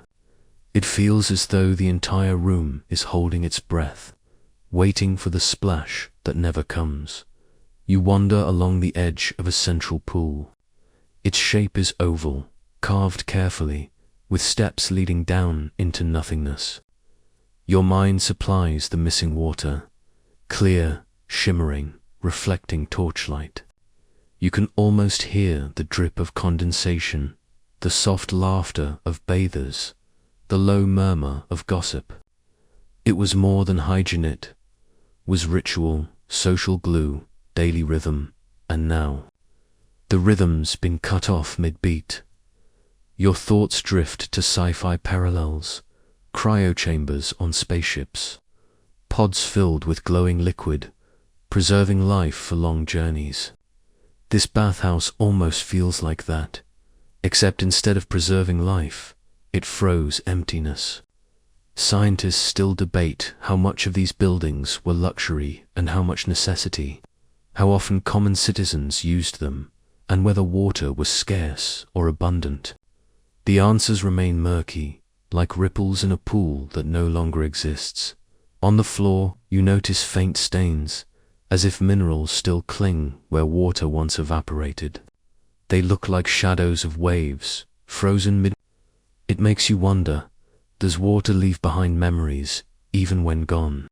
It feels as though the entire room is holding its breath, waiting for the splash that never comes. You wander along the edge of a central pool. Its shape is oval, carved carefully, with steps leading down into nothingness. Your mind supplies the missing water, clear, shimmering, reflecting torchlight. You can almost hear the drip of condensation, the soft laughter of bathers, the low murmur of gossip. It was more than hygiene, it was ritual, social glue, daily rhythm, and now the rhythm's been cut off mid-beat. Your thoughts drift to sci-fi parallels, cryochambers on spaceships, pods filled with glowing liquid, preserving life for long journeys. This bathhouse almost feels like that, except instead of preserving life, it froze emptiness. Scientists still debate how much of these buildings were luxury and how much necessity, how often common citizens used them, and whether water was scarce or abundant. The answers remain murky, like ripples in a pool that no longer exists. On the floor, you notice faint stains, as if minerals still cling where water once evaporated. They look like shadows of waves, frozen mid. It makes you wonder, does water leave behind memories, even when gone?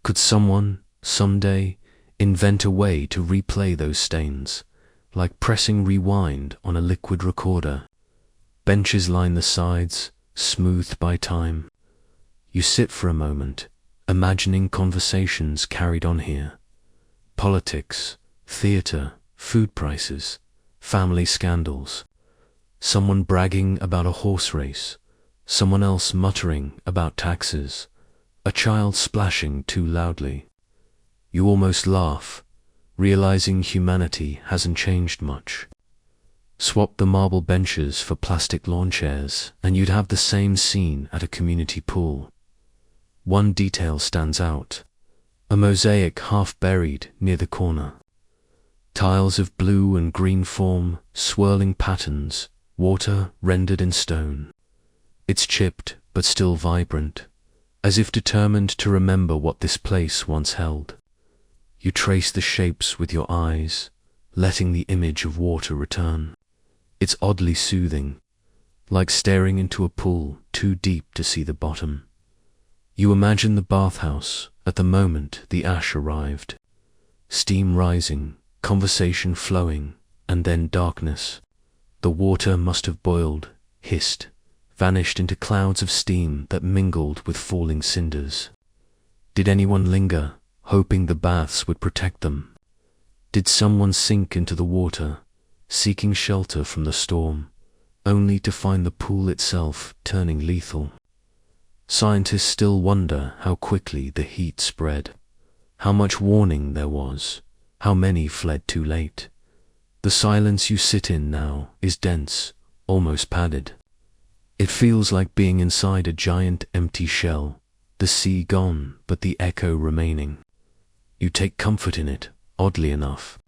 Could someone, someday, invent a way to replay those stains, like pressing rewind on a liquid recorder? Benches line the sides, smoothed by time. You sit for a moment, imagining conversations carried on here. Politics, theater, food prices, family scandals. Someone bragging about a horse race, someone else muttering about taxes, a child splashing too loudly. You almost laugh, realizing humanity hasn't changed much. Swap the marble benches for plastic lawn chairs, and you'd have the same scene at a community pool. One detail stands out, a mosaic half buried near the corner. Tiles of blue and green form swirling patterns, water rendered in stone. It's chipped but still vibrant, as if determined to remember what this place once held. You trace the shapes with your eyes, letting the image of water return. It's oddly soothing, like staring into a pool too deep to see the bottom. You imagine the bathhouse at the moment the ash arrived. Steam rising, conversation flowing, and then darkness. The water must have boiled, hissed, vanished into clouds of steam that mingled with falling cinders. Did anyone linger, hoping the baths would protect them? Did someone sink into the water, seeking shelter from the storm, only to find the pool itself turning lethal? Scientists still wonder how quickly the heat spread, how much warning there was, how many fled too late. The silence you sit in now is dense, almost padded. It feels like being inside a giant empty shell, the sea gone but the echo remaining. You take comfort in it, oddly enough.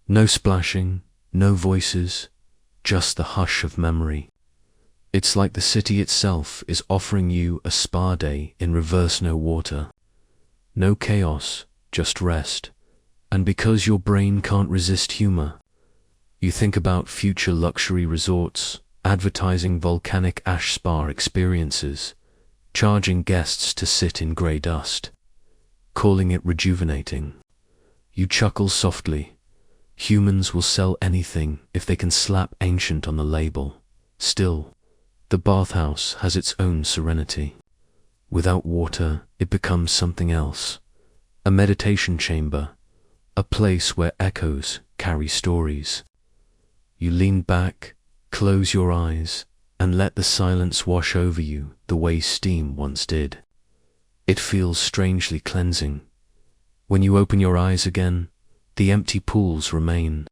No splashing, no voices, just the hush of memory. It's like the city itself is offering you a spa day in reverse no water. No chaos, just rest. And because your brain can't resist humor, you think about future luxury resorts, advertising volcanic ash spa experiences, charging guests to sit in grey dust, calling it rejuvenating. You chuckle softly. Humans will sell anything if they can slap ancient on the label. Still, the bathhouse has its own serenity. Without water, it becomes something else. A meditation chamber, a place where echoes carry stories. You lean back, close your eyes, and let the silence wash over you the way steam once did. It feels strangely cleansing. When you open your eyes again, the empty pools remain.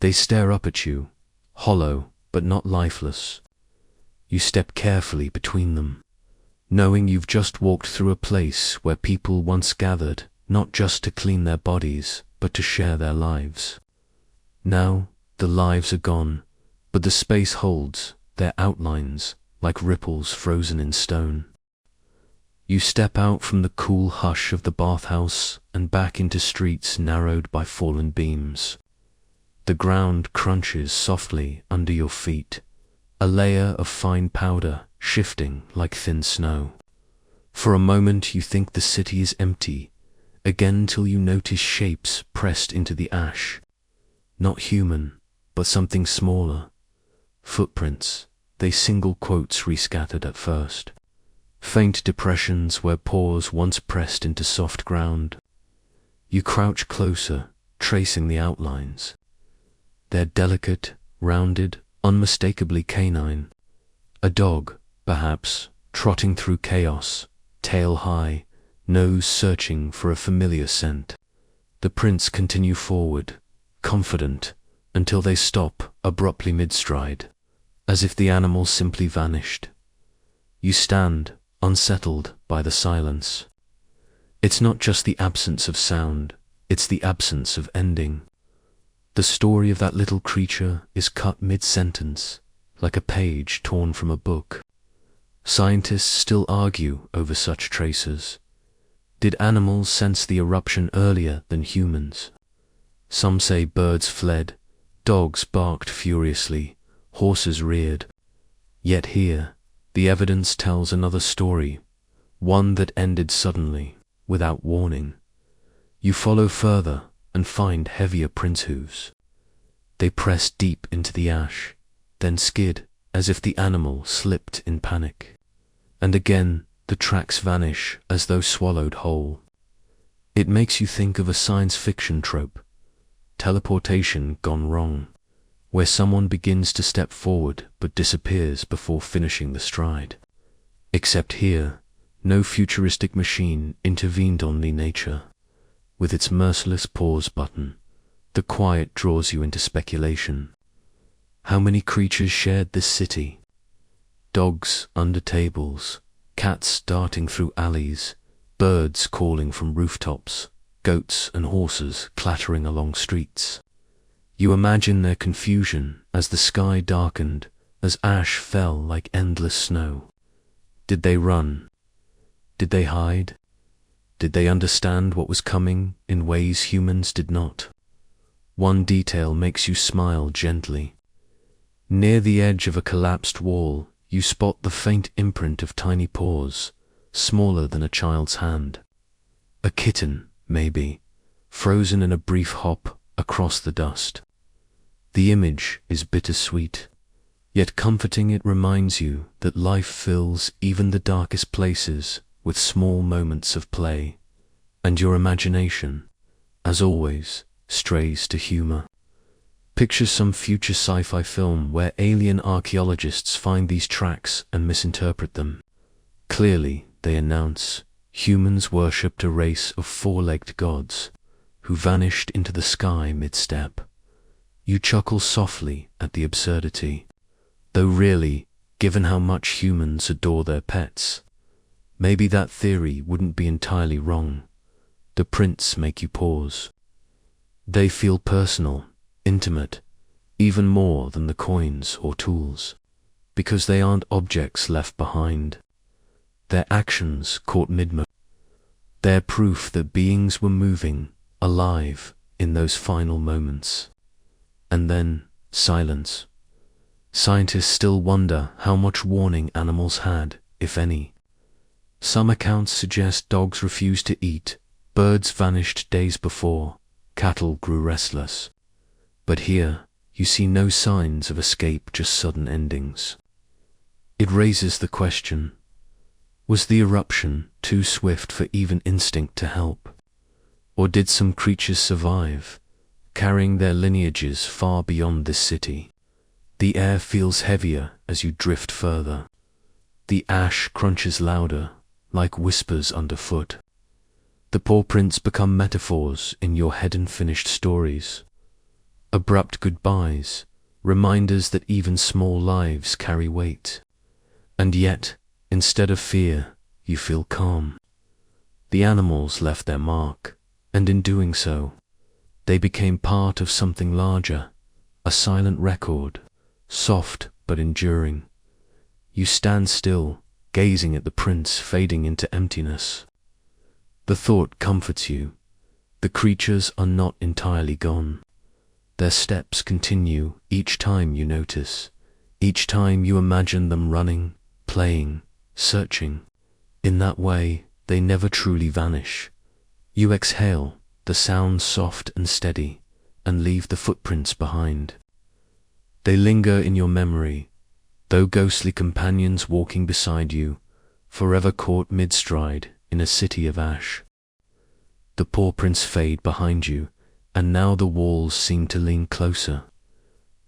They stare up at you, hollow but not lifeless. You step carefully between them, knowing you've just walked through a place where people once gathered not just to clean their bodies, but to share their lives. Now, the lives are gone, but the space holds their outlines like ripples frozen in stone. You step out from the cool hush of the bathhouse and back into streets narrowed by fallen beams. The ground crunches softly under your feet, a layer of fine powder shifting like thin snow. For a moment you think the city is empty, again till you notice shapes pressed into the ash. Not human, but something smaller. Footprints, they single quotes rescattered at first. faint depressions where paws once pressed into soft ground. You crouch closer, tracing the outlines. They're delicate, rounded, unmistakably canine. A dog, perhaps, trotting through chaos, tail high, nose searching for a familiar scent. The prints continue forward, confident, until they stop abruptly mid-stride, as if the animal simply vanished. You stand, unsettled by the silence. It's not just the absence of sound, it's the absence of ending. The story of that little creature is cut mid-sentence, like a page torn from a book. Scientists still argue over such traces. Did animals sense the eruption earlier than humans? Some say birds fled, dogs barked furiously, horses reared. Yet here, the evidence tells another story, one that ended suddenly, without warning. You follow further and find heavier print hooves. They press deep into the ash, then skid as if the animal slipped in panic. And again, the tracks vanish as though swallowed whole. It makes you think of a science fiction trope, teleportation gone wrong, where someone begins to step forward but disappears before finishing the stride. Except here, no futuristic machine intervened, only nature. With its merciless pause button, the quiet draws you into speculation. How many creatures shared this city? Dogs under tables, cats darting through alleys, birds calling from rooftops, goats and horses clattering along streets. You imagine their confusion as the sky darkened, as ash fell like endless snow. Did they run? Did they hide? Did they understand what was coming in ways humans did not? One detail makes you smile gently. Near the edge of a collapsed wall, you spot the faint imprint of tiny paws, smaller than a child's hand. A kitten, maybe, frozen in a brief hop across the dust. The image is bittersweet, yet comforting. It reminds you that life fills even the darkest places with small moments of play, and your imagination, as always, strays to humor. Picture some future sci-fi film where alien archaeologists find these tracks and misinterpret them. Clearly, they announce, humans worshipped a race of four-legged gods who vanished into the sky mid-step. You chuckle softly at the absurdity, though really, given how much humans adore their pets, maybe that theory wouldn't be entirely wrong. The prints make you pause. They feel personal, intimate, even more than the coins or tools, because they aren't objects left behind. They're actions caught mid-motion. They're proof that beings were moving, alive, in those final moments. And then, silence. Scientists still wonder how much warning animals had, if any. Some accounts suggest dogs refused to eat, birds vanished days before, cattle grew restless. But here, you see no signs of escape, just sudden endings. It raises the question, was the eruption too swift for even instinct to help? Or did some creatures survive, carrying their lineages far beyond this city? The air feels heavier as you drift further. The ash crunches louder, like whispers underfoot. The paw prints become metaphors in your head, unfinished stories. Abrupt goodbyes, reminders that even small lives carry weight. And yet, instead of fear, you feel calm. The animals left their mark, and in doing so, they became part of something larger, a silent record, soft but enduring. You stand still, gazing at the prints fading into emptiness. The thought comforts you. The creatures are not entirely gone. Their steps continue each time you notice, each time you imagine them running, playing, searching. In that way, they never truly vanish. You exhale, the sound soft and steady, and leave the footprints behind. They linger in your memory, though ghostly companions walking beside you, forever caught mid-stride in a city of ash. The paw prints fade behind you, and now the walls seem to lean closer,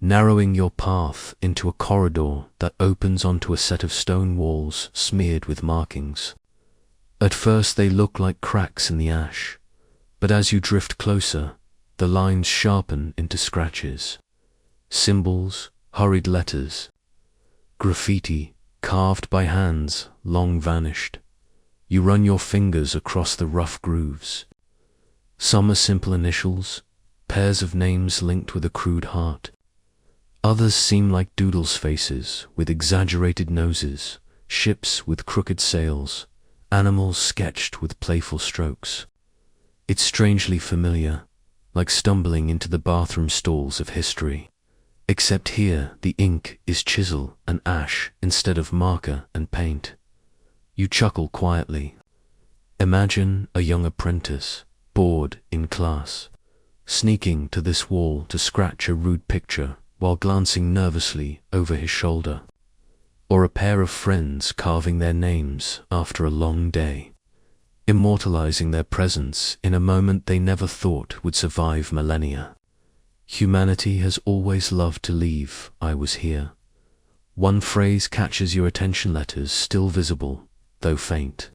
narrowing your path into a corridor that opens onto a set of stone walls smeared with markings. At first they look like cracks in the ash, but as you drift closer, the lines sharpen into scratches. Symbols, hurried letters, graffiti carved by hands long vanished. You run your fingers across the rough grooves. Some are simple initials, pairs of names linked with a crude heart. Others seem like doodles' faces with exaggerated noses, ships with crooked sails, animals sketched with playful strokes. It's strangely familiar, like stumbling into the bathroom stalls of history. Except here the ink is chisel and ash instead of marker and paint. You chuckle quietly. Imagine a young apprentice, bored in class, sneaking to this wall to scratch a rude picture while glancing nervously over his shoulder. Or a pair of friends carving their names after a long day, immortalizing their presence in a moment they never thought would survive millennia. Humanity has always loved to leave "I was here." One phrase catches your attention, letters still visible, though faint.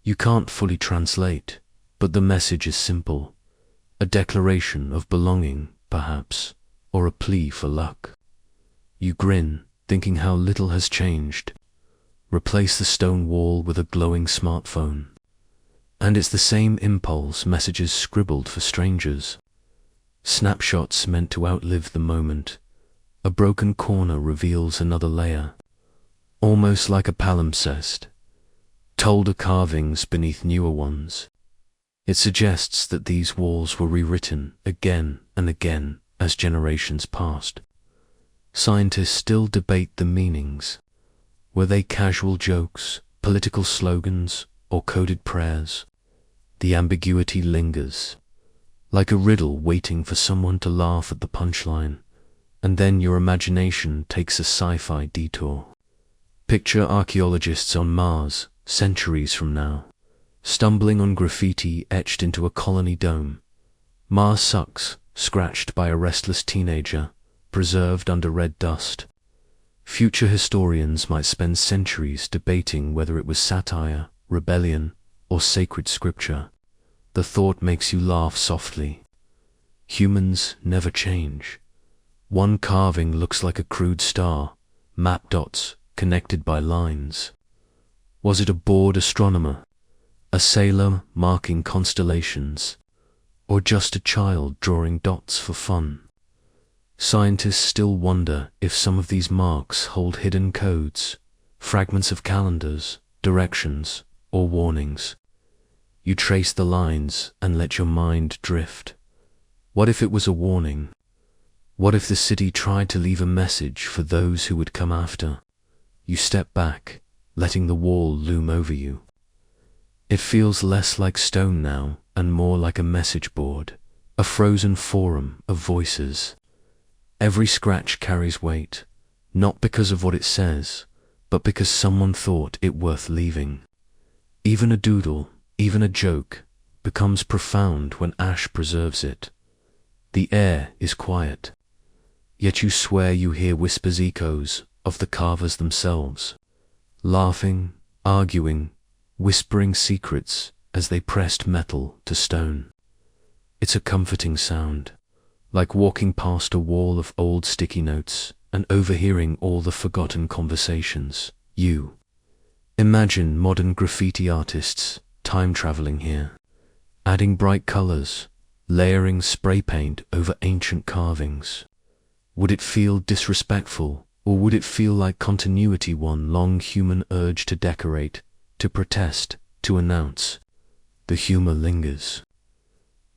You can't fully translate, but the message is simple. A declaration of belonging, perhaps, or a plea for luck. You grin, thinking how little has changed. Replace the stone wall with a glowing smartphone. And it's the same impulse, messages scribbled for strangers. Snapshots meant to outlive the moment. A broken corner reveals another layer, almost like a palimpsest, told of carvings beneath newer ones. It suggests that these walls were rewritten again and again as generations passed. Scientists still debate the meanings. Were they casual jokes, political slogans, or coded prayers? The ambiguity lingers, like a riddle waiting for someone to laugh at the punchline, and then your imagination takes a sci-fi detour. Picture archaeologists on Mars, centuries from now, stumbling on graffiti etched into a colony dome. Mars sucks, scratched by a restless teenager, preserved under red dust. Future historians might spend centuries debating whether it was satire, rebellion, or sacred scripture. The thought makes you laugh softly. Humans never change. One carving looks like a crude star, map dots connected by lines. Was it a bored astronomer, a sailor marking constellations, or just a child drawing dots for fun? Scientists still wonder if some of these marks hold hidden codes, fragments of calendars, directions, or warnings. You trace the lines and let your mind drift. What if it was a warning? What if the city tried to leave a message for those who would come after? You step back, letting the wall loom over you. It feels less like stone now and more like a message board, a frozen forum of voices. Every scratch carries weight, not because of what it says, but because someone thought it worth leaving. Even a doodle, even a joke, becomes profound when ash preserves it. The air is quiet, yet you swear you hear whispers, echoes of the carvers themselves, laughing, arguing, whispering secrets as they pressed metal to stone. It's a comforting sound, like walking past a wall of old sticky notes and overhearing all the forgotten conversations. You imagine modern graffiti artists time-traveling here, adding bright colors, layering spray paint over ancient carvings. Would it feel disrespectful, or would it feel like continuity, one long human urge to decorate, to protest, to announce? The humor lingers.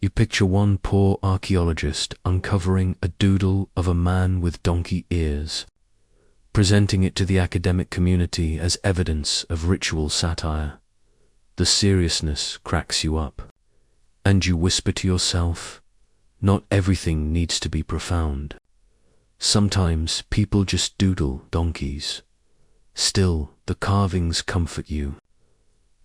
You picture one poor archaeologist uncovering a doodle of a man with donkey ears, presenting it to the academic community as evidence of ritual satire. The seriousness cracks you up, and you whisper to yourself, not everything needs to be profound. Sometimes people just doodle donkeys. Still, the carvings comfort you.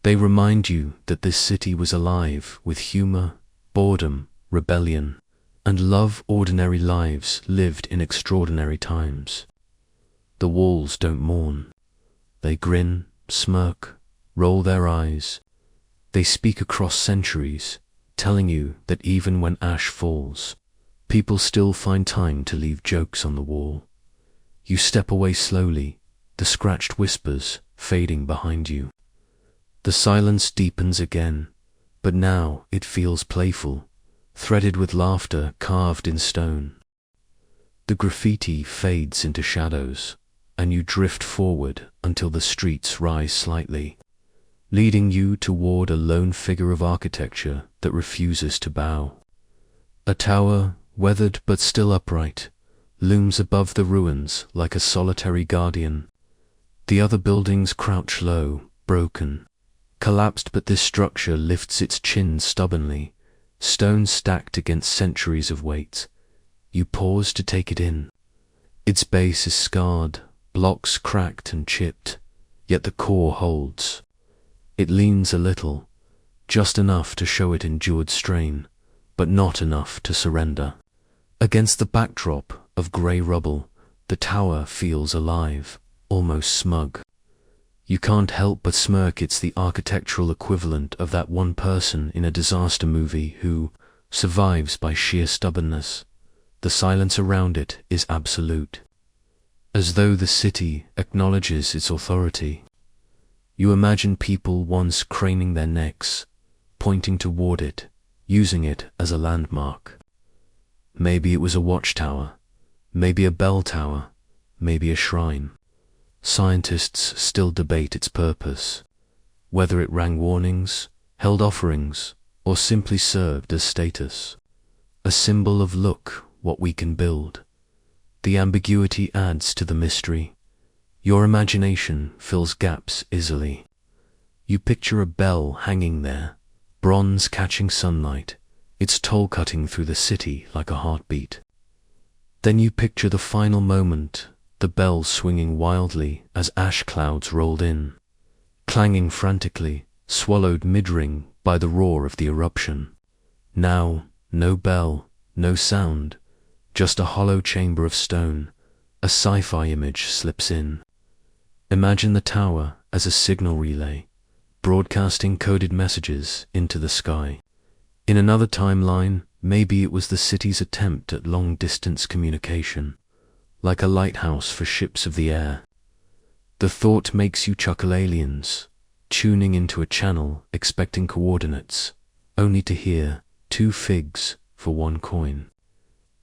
They remind you that this city was alive with humor, boredom, rebellion, and love. Ordinary lives lived in extraordinary times. The walls don't mourn. They grin, smirk, roll their eyes. They speak across centuries, telling you that even when ash falls, people still find time to leave jokes on the wall. You step away slowly, the scratched whispers fading behind you. The silence deepens again, but now it feels playful, threaded with laughter carved in stone. The graffiti fades into shadows, and you drift forward until the streets rise slightly, leading you toward a lone figure of architecture that refuses to bow. A tower, weathered but still upright, looms above the ruins like a solitary guardian. The other buildings crouch low, broken, collapsed, but this structure lifts its chin stubbornly, stone stacked against centuries of weight. You pause to take it in. Its base is scarred, blocks cracked and chipped, yet the core holds. It leans a little, just enough to show it endured strain, but not enough to surrender. Against the backdrop of grey rubble, the tower feels alive, almost smug. You can't help but smirk. It's the architectural equivalent of that one person in a disaster movie who survives by sheer stubbornness. The silence around it is absolute, as though the city acknowledges its authority. You imagine people once craning their necks, pointing toward it, using it as a landmark. Maybe it was a watchtower, maybe a bell tower, maybe a shrine. Scientists still debate its purpose, whether it rang warnings, held offerings, or simply served as status. A symbol of look what we can build. The ambiguity adds to the mystery. Your imagination fills gaps easily. You picture a bell hanging there, bronze catching sunlight, its toll cutting through the city like a heartbeat. Then you picture the final moment, the bell swinging wildly as ash clouds rolled in, clanging frantically, swallowed mid-ring by the roar of the eruption. Now, no bell, no sound, just a hollow chamber of stone. A sci-fi image slips in. Imagine the tower as a signal relay, broadcasting coded messages into the sky. In another timeline, maybe it was the city's attempt at long-distance communication, like a lighthouse for ships of the air. The thought makes you chuckle. Aliens, tuning into a channel, expecting coordinates, only to hear 2 figs for 1 coin.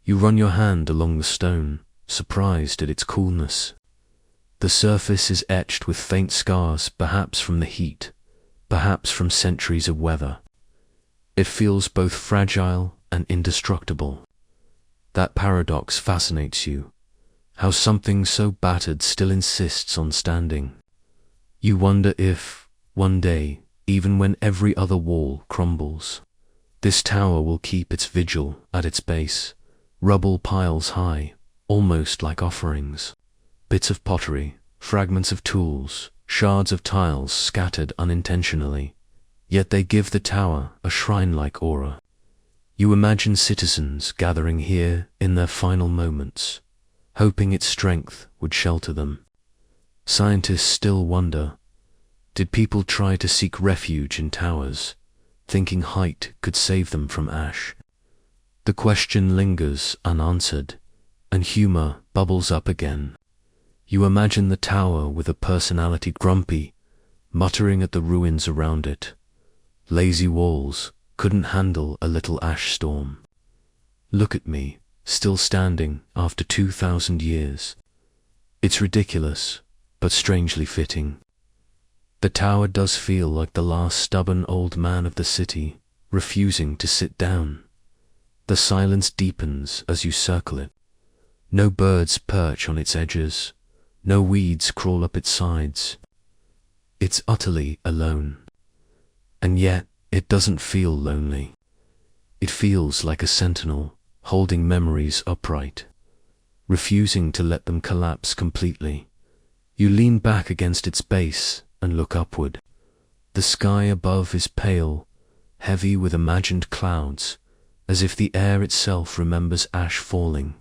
You run your hand along the stone, surprised at its coolness. The surface is etched with faint scars, perhaps from the heat, perhaps from centuries of weather. It feels both fragile and indestructible. That paradox fascinates you, how something so battered still insists on standing. You wonder if, one day, even when every other wall crumbles, this tower will keep its vigil at its base. Rubble piles high, almost like offerings. Bits of pottery, fragments of tools, shards of tiles scattered unintentionally, yet they give the tower a shrine-like aura. You imagine citizens gathering here in their final moments, hoping its strength would shelter them. Scientists still wonder, did people try to seek refuge in towers, thinking height could save them from ash? The question lingers unanswered, and humor bubbles up again. You imagine the tower with a personality, grumpy, muttering at the ruins around it. Lazy walls couldn't handle a little ash storm. Look at me, still standing after 2,000 years. It's ridiculous, but strangely fitting. The tower does feel like the last stubborn old man of the city, refusing to sit down. The silence deepens as you circle it. No birds perch on its edges, no weeds crawl up its sides. It's utterly alone. And yet, it doesn't feel lonely. It feels like a sentinel, holding memories upright, refusing to let them collapse completely. You lean back against its base and look upward. The sky above is pale, heavy with imagined clouds, as if the air itself remembers ash falling.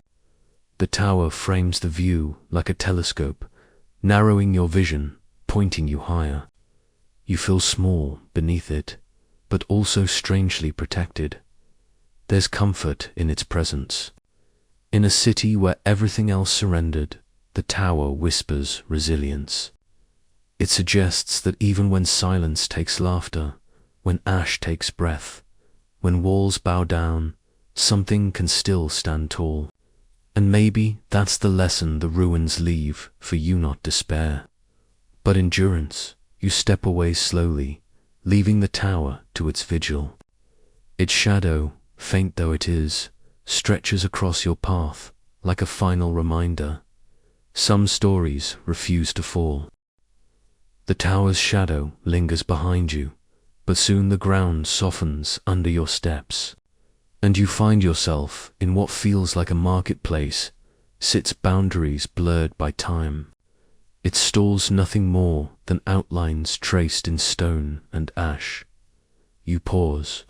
The tower frames the view like a telescope, narrowing your vision, pointing you higher. You feel small beneath it, but also strangely protected. There's comfort in its presence. In a city where everything else surrendered, the tower whispers resilience. It suggests that even when silence takes laughter, when ash takes breath, when walls bow down, something can still stand tall. And maybe that's the lesson the ruins leave for you: not despair, but endurance. You step away slowly, leaving the tower to its vigil. Its shadow, faint though it is, stretches across your path like a final reminder. Some stories refuse to fall. The tower's shadow lingers behind you, but soon the ground softens under your steps, and you find yourself in what feels like a marketplace, its boundaries blurred by time. Its stalls nothing more than outlines traced in stone and ash. You pause,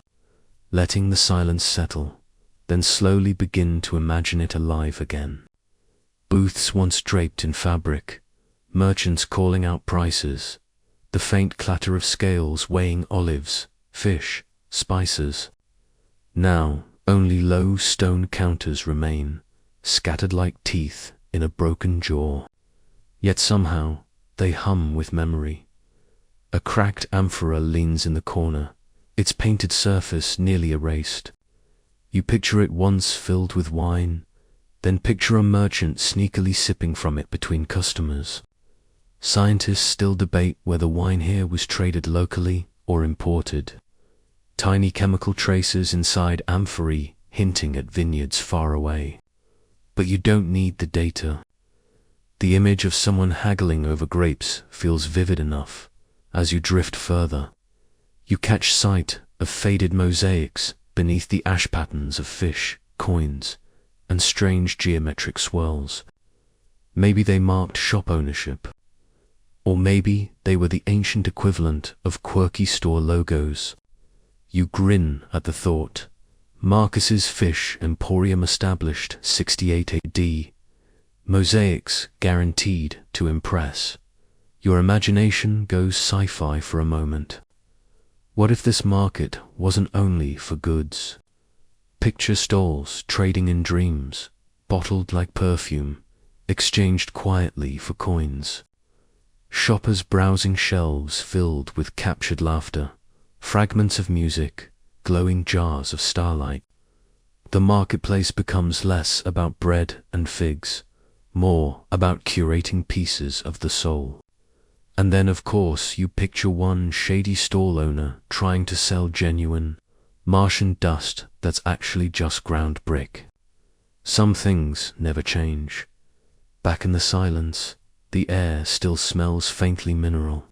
letting the silence settle, then slowly begin to imagine it alive again. Booths once draped in fabric, merchants calling out prices, the faint clatter of scales weighing olives, fish, spices. Now only low stone counters remain, scattered like teeth in a broken jaw. Yet somehow they hum with memory. A cracked amphora leans in the corner, its painted surface nearly erased. You picture it once filled with wine, then picture a merchant sneakily sipping from it between customers. Scientists still debate whether wine here was traded locally or imported. Tiny chemical traces inside amphorae hinting at vineyards far away. But you don't need the data. The image of someone haggling over grapes feels vivid enough. As you drift further, you catch sight of faded mosaics beneath the ash patterns of fish, coins, and strange geometric swirls. Maybe they marked shop ownership. Or maybe they were the ancient equivalent of quirky store logos. You grin at the thought. Marcus's Fish Emporium established 68 AD. Mosaics guaranteed to impress. Your imagination goes sci-fi for a moment. What if this market wasn't only for goods? Picture stalls trading in dreams, bottled like perfume, exchanged quietly for coins. Shoppers browsing shelves filled with captured laughter, fragments of music, glowing jars of starlight. The marketplace becomes less about bread and figs, more about curating pieces of the soul. And then, of course, you picture one shady stall owner trying to sell genuine Martian dust that's actually just ground brick. Some things never change. Back in the silence, the air still smells faintly mineral,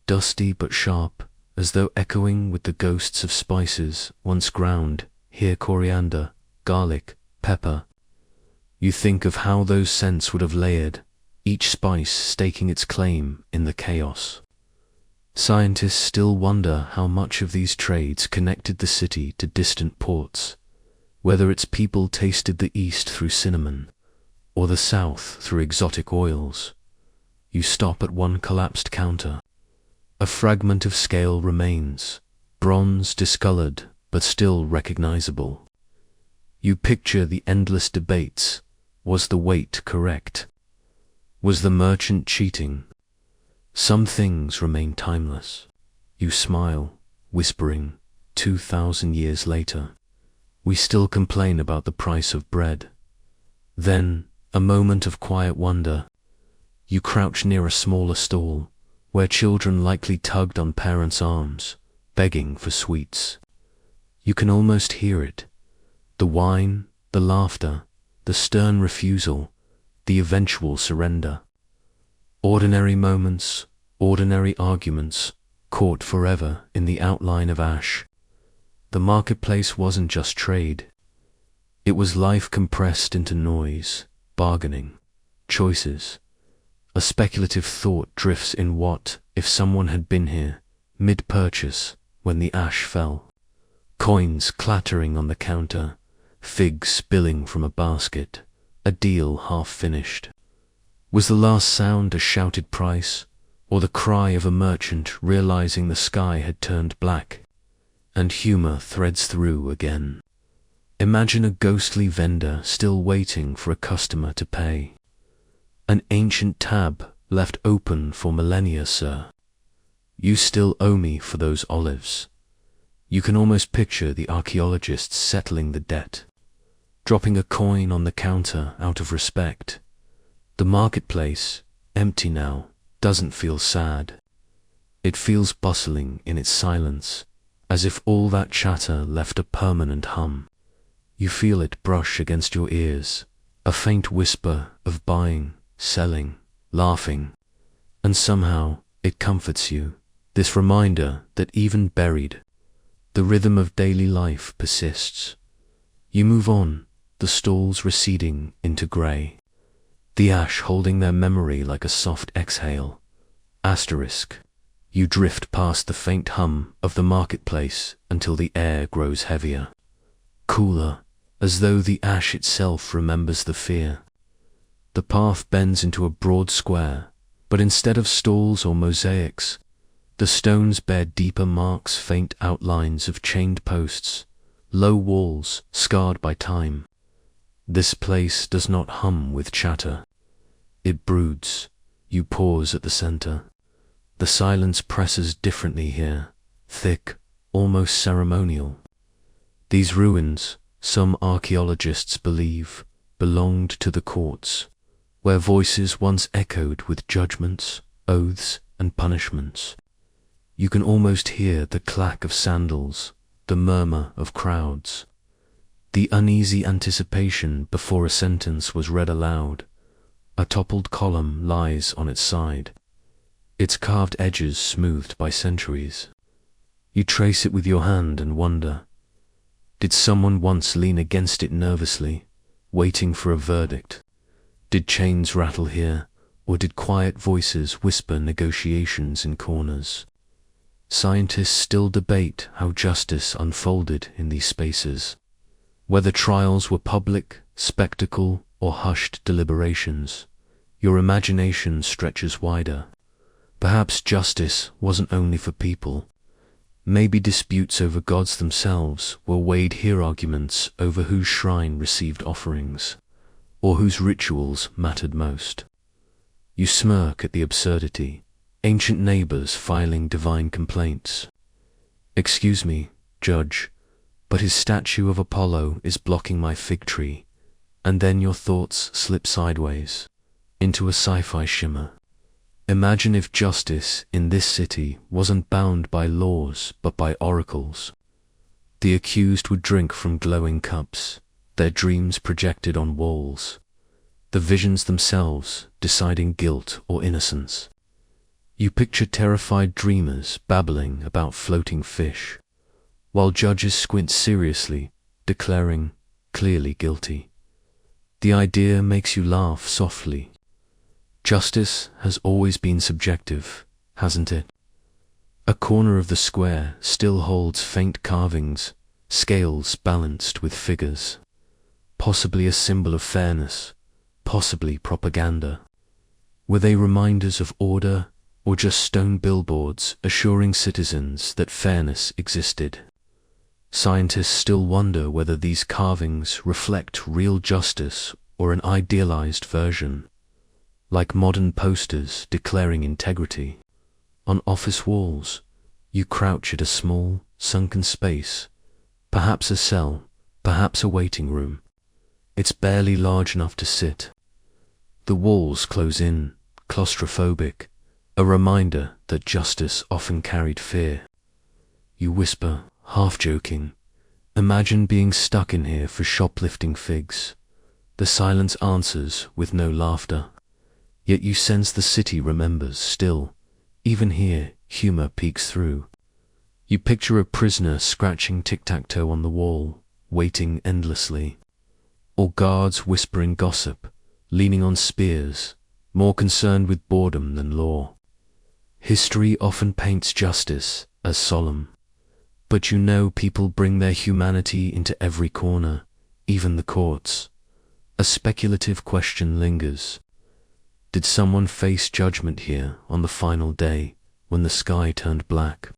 dusty but sharp, as though echoing with the ghosts of spices once ground, here coriander, garlic, pepper. You think of how those scents would have layered, each spice staking its claim in the chaos. Scientists still wonder how much of these trades connected the city to distant ports, whether its people tasted the east through cinnamon, or the south through exotic oils. You stop at one collapsed counter. A fragment of scale remains, bronze discolored but still recognizable. You picture the endless debates. Was the weight correct? Was the merchant cheating? Some things remain timeless. You smile, whispering, 2,000 years later, we still complain about the price of bread. Then, a moment of quiet wonder. You crouch near a smaller stall, where children likely tugged on parents' arms, begging for sweets. You can almost hear it. The wine, the laughter, the stern refusal, the eventual surrender. Ordinary moments, ordinary arguments, caught forever in the outline of ash. The marketplace wasn't just trade. It was life compressed into noise, bargaining, choices. A speculative thought drifts in: what if someone had been here, mid-purchase, when the ash fell? Coins clattering on the counter, figs spilling from a basket, a deal half finished. Was the last sound a shouted price, or the cry of a merchant realizing the sky had turned black? And humor threads through again. Imagine a ghostly vendor still waiting for a customer to pay. An ancient tab left open for millennia, sir. You still owe me for those olives. You can almost picture the archaeologists settling the debt, dropping a coin on the counter out of respect. The marketplace, empty now, doesn't feel sad. It feels bustling in its silence, as if all that chatter left a permanent hum. You feel it brush against your ears, a faint whisper of buying, selling, laughing, and somehow it comforts you, this reminder that even buried, the rhythm of daily life persists. You move on, the stalls receding into grey, the ash holding their memory like a soft exhale. Asterisk. You drift past the faint hum of the marketplace until the air grows heavier, cooler, as though the ash itself remembers the fear. The path bends into a broad square, but instead of stalls or mosaics, the stones bear deeper marks, faint outlines of chained posts, low walls scarred by time. This place does not hum with chatter. It broods. You pause at the center. The silence presses differently here, thick, almost ceremonial. These ruins, some archaeologists believe, belonged to the courts, where voices once echoed with judgments, oaths, and punishments. You can almost hear the clack of sandals, the murmur of crowds, the uneasy anticipation before a sentence was read aloud. A toppled column lies on its side, its carved edges smoothed by centuries. You trace it with your hand and wonder, did someone once lean against it nervously, waiting for a verdict? Did chains rattle here, or did quiet voices whisper negotiations in corners? Scientists still debate how justice unfolded in these spaces, whether trials were public, spectacle, or hushed deliberations. Your imagination stretches wider. Perhaps justice wasn't only for people. Maybe disputes over gods themselves were weighed here, arguments over whose shrine received offerings, or whose rituals mattered most. You smirk at the absurdity, ancient neighbors filing divine complaints. Excuse me, Judge, but his statue of Apollo is blocking my fig tree. And then your thoughts slip sideways, into a sci-fi shimmer. Imagine if justice in this city wasn't bound by laws but by oracles. The accused would drink from glowing cups, their dreams projected on walls, the visions themselves deciding guilt or innocence. You picture terrified dreamers babbling about floating fish, while judges squint seriously, declaring clearly guilty. The idea makes you laugh softly. Justice has always been subjective, hasn't it? A corner of the square still holds faint carvings, scales balanced with figures. Possibly a symbol of fairness, possibly propaganda. Were they reminders of order, or just stone billboards assuring citizens that fairness existed? Scientists still wonder whether these carvings reflect real justice or an idealized version, like modern posters declaring integrity. On office walls, you crouch at a small, sunken space, perhaps a cell, perhaps a waiting room. It's barely large enough to sit. The walls close in, claustrophobic, a reminder that justice often carried fear. You whisper, half joking, imagine being stuck in here for shoplifting figs. The silence answers with no laughter. Yet you sense the city remembers still. Even here, humor peeks through. You picture a prisoner scratching tic-tac-toe on the wall, waiting endlessly. Or guards whispering gossip, leaning on spears, more concerned with boredom than law. History often paints justice as solemn, but you know people bring their humanity into every corner, even the courts. A speculative question lingers. Did someone face judgment here on the final day when the sky turned black?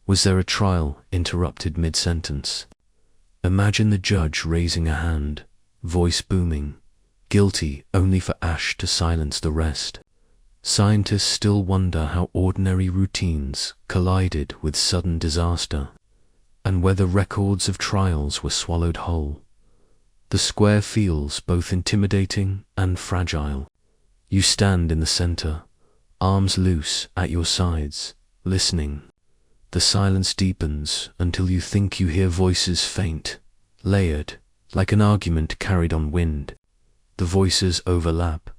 Was there a trial interrupted mid-sentence? Imagine the judge raising a hand, voice booming, guilty only for ash to silence the rest. Scientists still wonder how ordinary routines collided with sudden disaster, and whether records of trials were swallowed whole. The square feels both intimidating and fragile. You stand in the center, arms loose at your sides, listening. The silence deepens until you think you hear voices faint, layered, like an argument carried on wind. The voices overlap,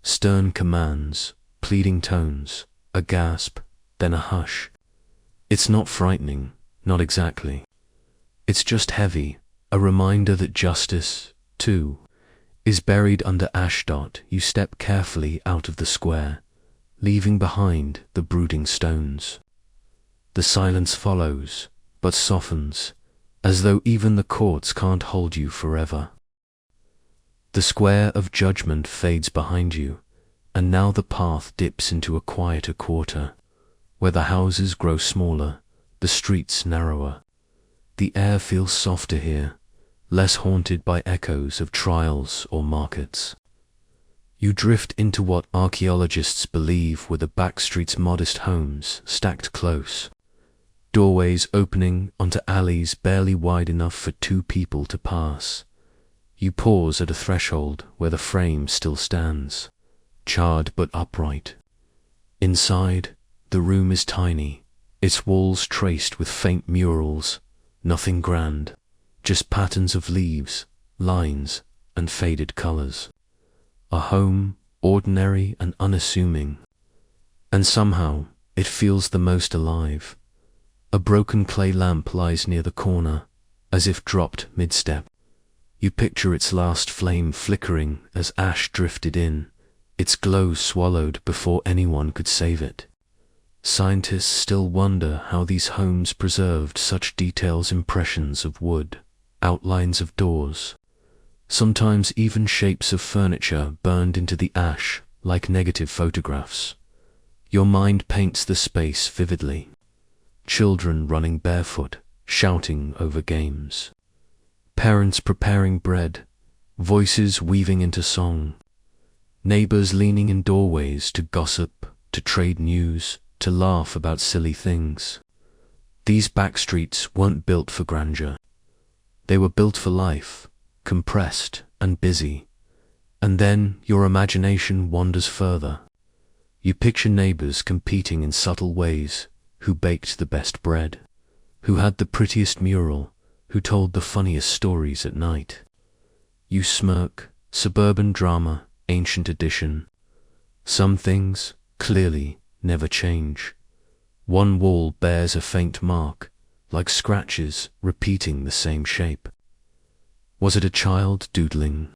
stern commands, pleading tones, a gasp, then a hush. It's not frightening, not exactly. It's just heavy, a reminder that justice, too, is buried under ash. You step carefully out of the square, leaving behind the brooding stones. The silence follows, but softens, as though even the courts can't hold you forever. The square of judgment fades behind you, and now the path dips into a quieter quarter, where the houses grow smaller, the streets narrower. The air feels softer here, less haunted by echoes of trials or markets. You drift into what archaeologists believe were the backstreet's modest homes stacked close, doorways opening onto alleys barely wide enough for two people to pass. You pause at a threshold where the frame still stands, charred but upright. Inside, the room is tiny, its walls traced with faint murals, nothing grand, just patterns of leaves, lines, and faded colors. A home, ordinary and unassuming, and somehow it feels the most alive. A broken clay lamp lies near the corner, as if dropped mid-step. You picture its last flame flickering as ash drifted in, its glow swallowed before anyone could save it. Scientists still wonder how these homes preserved such detailed impressions of wood, outlines of doors, sometimes even shapes of furniture burned into the ash like negative photographs. Your mind paints the space vividly. Children running barefoot, shouting over games. Parents preparing bread, voices weaving into song. Neighbors leaning in doorways to gossip, to trade news, to laugh about silly things. These backstreets weren't built for grandeur. They were built for life, compressed and busy. And then your imagination wanders further. You picture neighbors competing in subtle ways, who baked the best bread, who had the prettiest mural, who told the funniest stories at night. You smirk, suburban drama, ancient edition. Some things, clearly, never change. One wall bears a faint mark, like scratches repeating the same shape. Was it a child doodling?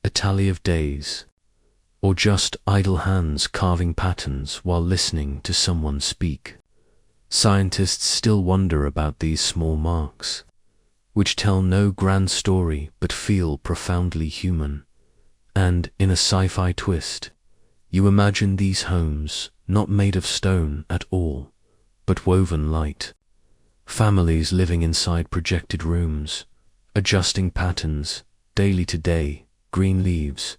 A tally of days? Or just idle hands carving patterns while listening to someone speak? Scientists still wonder about these small marks, which tell no grand story but feel profoundly human. And, in a sci-fi twist, you imagine these homes not made of stone at all, but woven light. Families living inside projected rooms, adjusting patterns, daily to day, green leaves,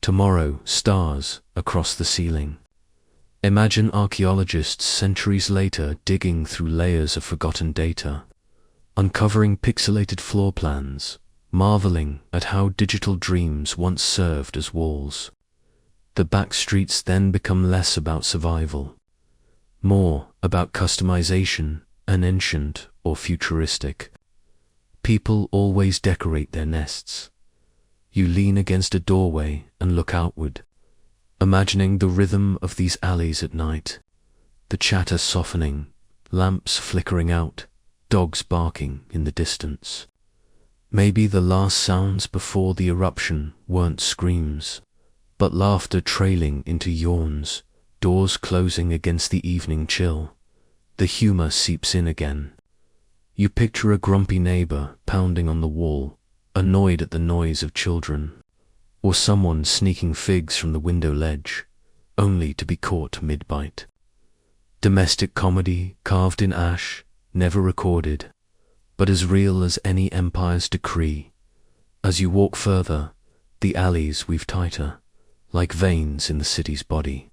tomorrow stars across the ceiling. Imagine archaeologists centuries later digging through layers of forgotten data, uncovering pixelated floor plans, marveling at how digital dreams once served as walls. The back streets then become less about survival, more about customization, an ancient or futuristic. People always decorate their nests. You lean against a doorway and look outward, imagining the rhythm of these alleys at night, the chatter softening, lamps flickering out, dogs barking in the distance. Maybe the last sounds before the eruption weren't screams, but laughter trailing into yawns, doors closing against the evening chill. The humor seeps in again. You picture a grumpy neighbor pounding on the wall, annoyed at the noise of children, or someone sneaking figs from the window ledge, only to be caught mid-bite. Domestic comedy carved in ash, never recorded, but as real as any empire's decree. As you walk further, the alleys weave tighter, like veins in the city's body.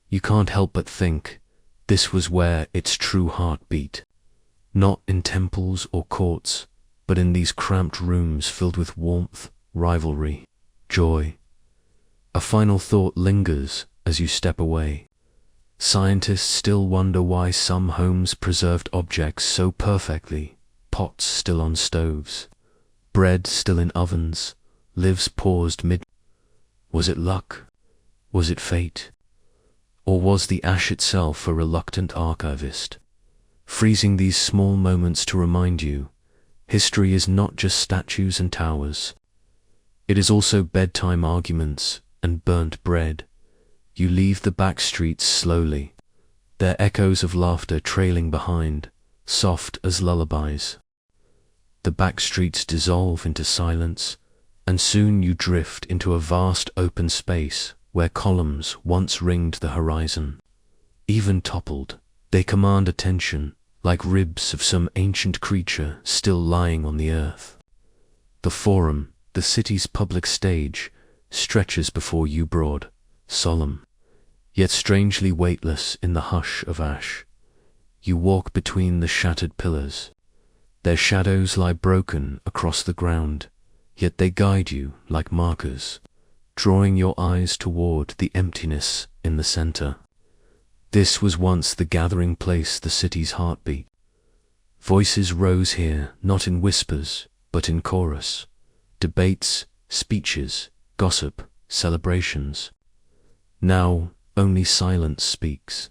You can't help but think, this was where its true heart beat. Not in temples or courts, but in these cramped rooms filled with warmth, rivalry, joy. A final thought lingers as you step away. Scientists still wonder why some homes preserved objects so perfectly, pots still on stoves, bread still in ovens, lives paused mid. Was it luck? Was it fate? Or was the ash itself a reluctant archivist, freezing these small moments to remind you, history is not just statues and towers. It is also bedtime arguments and burnt bread. You leave the back streets slowly, their echoes of laughter trailing behind, soft as lullabies. The back streets dissolve into silence, and soon you drift into a vast open space where columns once ringed the horizon. Even toppled, they command attention, like ribs of some ancient creature still lying on the earth. The Forum, the city's public stage, stretches before you broad, solemn, yet strangely weightless in the hush of ash. You walk between the shattered pillars. Their shadows lie broken across the ground, yet they guide you like markers, drawing your eyes toward the emptiness in the center. This was once the gathering place, the city's heartbeat. Voices rose here, not in whispers, but in chorus. Debates, speeches, gossip, celebrations. Now, only silence speaks.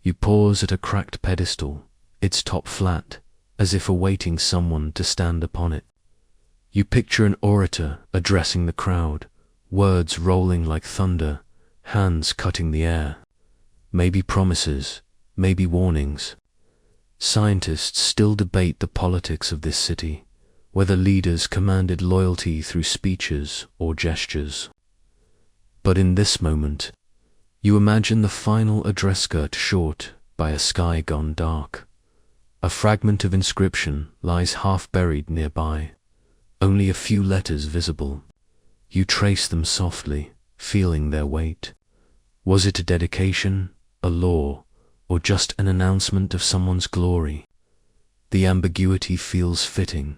You pause at a cracked pedestal, its top flat, as if awaiting someone to stand upon it. You picture an orator addressing the crowd, words rolling like thunder, hands cutting the air. Maybe promises, maybe warnings. Scientists still debate the politics of this city, whether leaders commanded loyalty through speeches or gestures. But in this moment, you imagine the final address cut short by a sky gone dark. A fragment of inscription lies half buried nearby, only a few letters visible. You trace them softly, feeling their weight. Was it a dedication, a law, or just an announcement of someone's glory? The ambiguity feels fitting.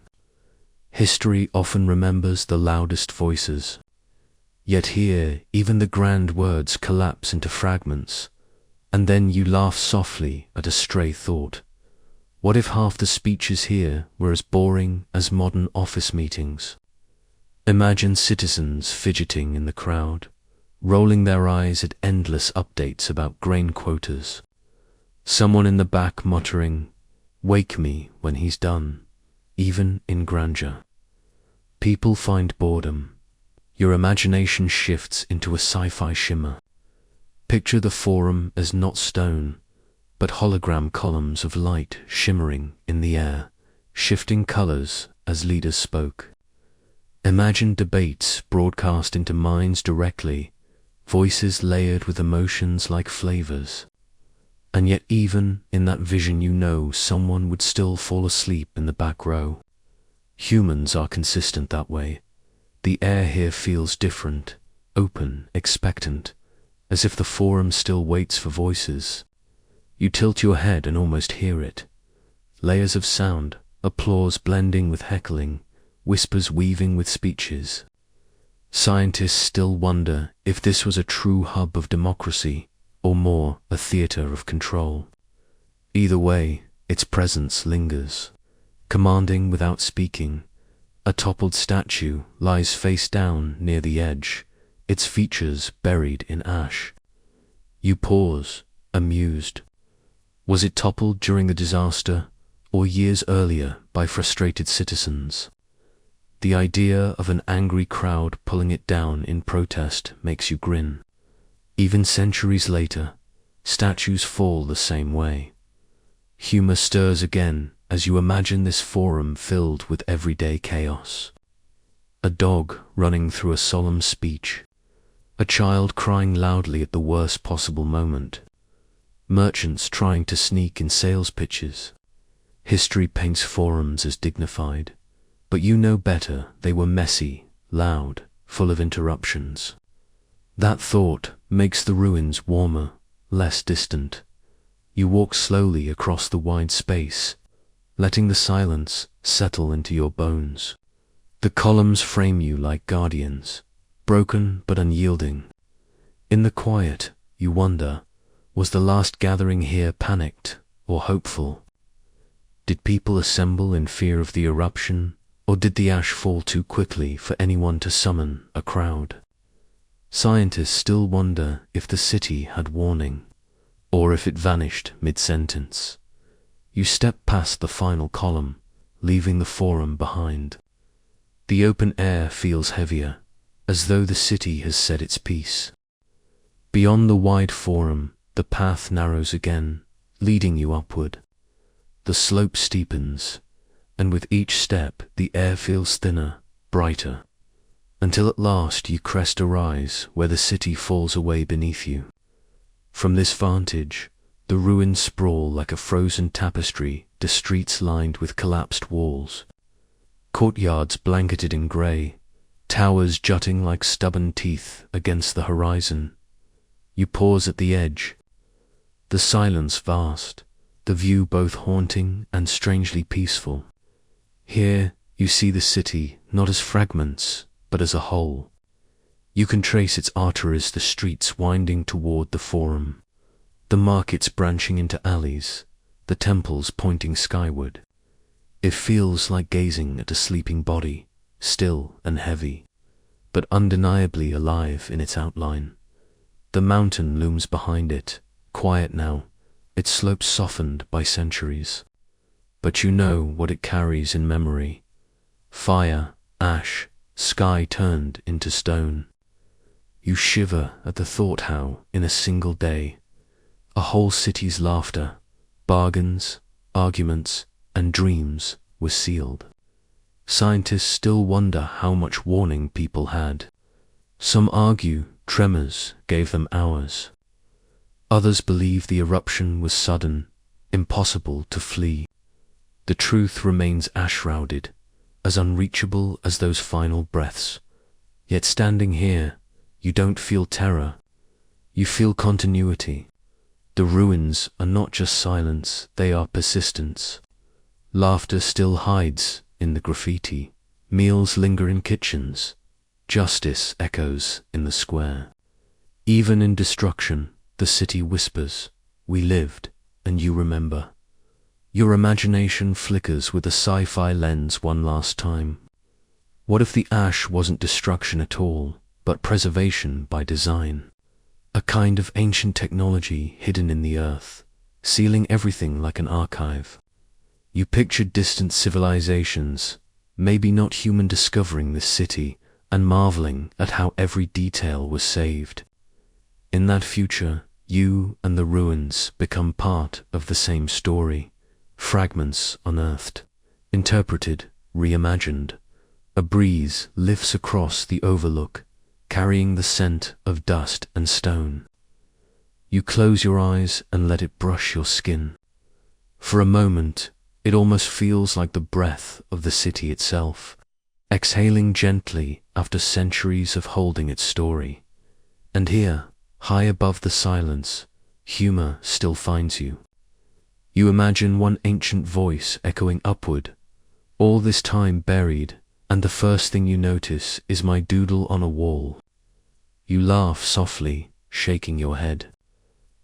History often remembers the loudest voices. Yet here, even the grand words collapse into fragments, and then you laugh softly at a stray thought. What if half the speeches here were as boring as modern office meetings? Imagine citizens fidgeting in the crowd, rolling their eyes at endless updates about grain quotas. Someone in the back muttering, "Wake me when he's done," even in grandeur. People find boredom. Your imagination shifts into a sci-fi shimmer. Picture the Forum as not stone, but hologram columns of light shimmering in the air, shifting colors as leaders spoke. Imagine debates broadcast into minds directly, voices layered with emotions like flavors. And yet even in that vision you know someone would still fall asleep in the back row. Humans are consistent that way. The air here feels different, open, expectant, as if the Forum still waits for voices. You tilt your head and almost hear it. Layers of sound, applause blending with heckling, whispers weaving with speeches. Scientists still wonder if this was a true hub of democracy, or more a theater of control. Either way, its presence lingers, commanding without speaking. A toppled statue lies face down near the edge, its features buried in ash. You pause, amused. Was it toppled during the disaster, or years earlier by frustrated citizens? The idea of an angry crowd pulling it down in protest makes you grin. Even centuries later, statues fall the same way. Humor stirs again as you imagine this forum filled with everyday chaos. A dog running through a solemn speech. A child crying loudly at the worst possible moment. Merchants trying to sneak in sales pitches. History paints forums as dignified, but you know better. They were messy, loud, full of interruptions. That thought makes the ruins warmer, less distant. You walk slowly across the wide space, letting the silence settle into your bones. The columns frame you like guardians, broken but unyielding. In the quiet, you wonder, was the last gathering here panicked or hopeful? Did people assemble in fear of the eruption, or did the ash fall too quickly for anyone to summon a crowd? Scientists still wonder if the city had warning, or if it vanished mid-sentence. You step past the final column, leaving the forum behind. The open air feels heavier, as though the city has said its piece. Beyond the wide forum, the path narrows again, leading you upward. The slope steepens, and with each step the air feels thinner, brighter, until at last you crest a rise where the city falls away beneath you. From this vantage, the ruins sprawl like a frozen tapestry, the streets lined with collapsed walls, courtyards blanketed in grey, towers jutting like stubborn teeth against the horizon. You pause at the edge, the silence vast, the view both haunting and strangely peaceful. Here you see the city not as fragments, but as a whole. You can trace its arteries, the streets winding toward the forum, the markets branching into alleys, the temples pointing skyward. It feels like gazing at a sleeping body, still and heavy, but undeniably alive in its outline. The mountain looms behind it, quiet now, its slopes softened by centuries. But you know what it carries in memory. Fire, ash, sky turned into stone. You shiver at the thought how, in a single day, a whole city's laughter, bargains, arguments, and dreams were sealed. Scientists still wonder how much warning people had. Some argue tremors gave them hours. Others believe the eruption was sudden, impossible to flee. The truth remains ash-shrouded, as unreachable as those final breaths. Yet standing here, you don't feel terror. You feel continuity. The ruins are not just silence, they are persistence. Laughter still hides in the graffiti. Meals linger in kitchens. Justice echoes in the square. Even in destruction, the city whispers, "We lived, and you remember." Your imagination flickers with a sci-fi lens one last time. What if the ash wasn't destruction at all, but preservation by design? A kind of ancient technology hidden in the earth, sealing everything like an archive. You pictured distant civilizations, maybe not human, discovering this city and marveling at how every detail was saved. In that future, you and the ruins become part of the same story. Fragments unearthed, interpreted, reimagined. A breeze lifts across the overlook, carrying the scent of dust and stone. You close your eyes and let it brush your skin. For a moment, it almost feels like the breath of the city itself, exhaling gently after centuries of holding its story. And here, high above the silence, humor still finds you. You imagine one ancient voice echoing upward, all this time buried, and the first thing you notice is my doodle on a wall. You laugh softly, shaking your head.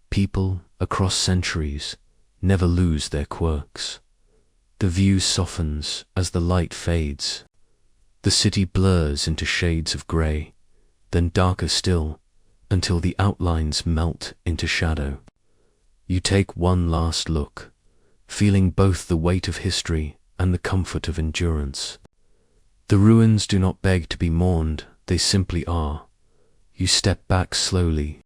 People, across centuries, never lose their quirks. The view softens as the light fades. The city blurs into shades of grey, then darker still, until the outlines melt into shadow. You take one last look, feeling both the weight of history and the comfort of endurance. The ruins do not beg to be mourned, they simply are. You step back slowly,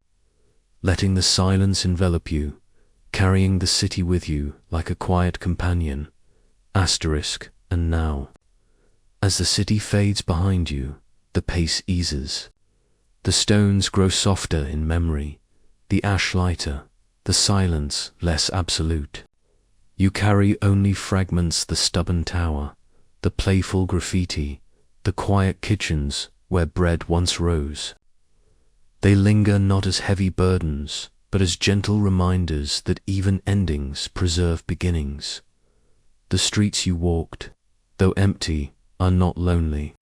letting the silence envelop you, carrying the city with you like a quiet companion. Asterisk, and now. As the city fades behind you, the pace eases. The stones grow softer in memory, the ash lighter, the silence less absolute. You carry only fragments: the stubborn tower, the playful graffiti, the quiet kitchens where bread once rose. They linger not as heavy burdens, but as gentle reminders that even endings preserve beginnings. The streets you walked, though empty, are not lonely.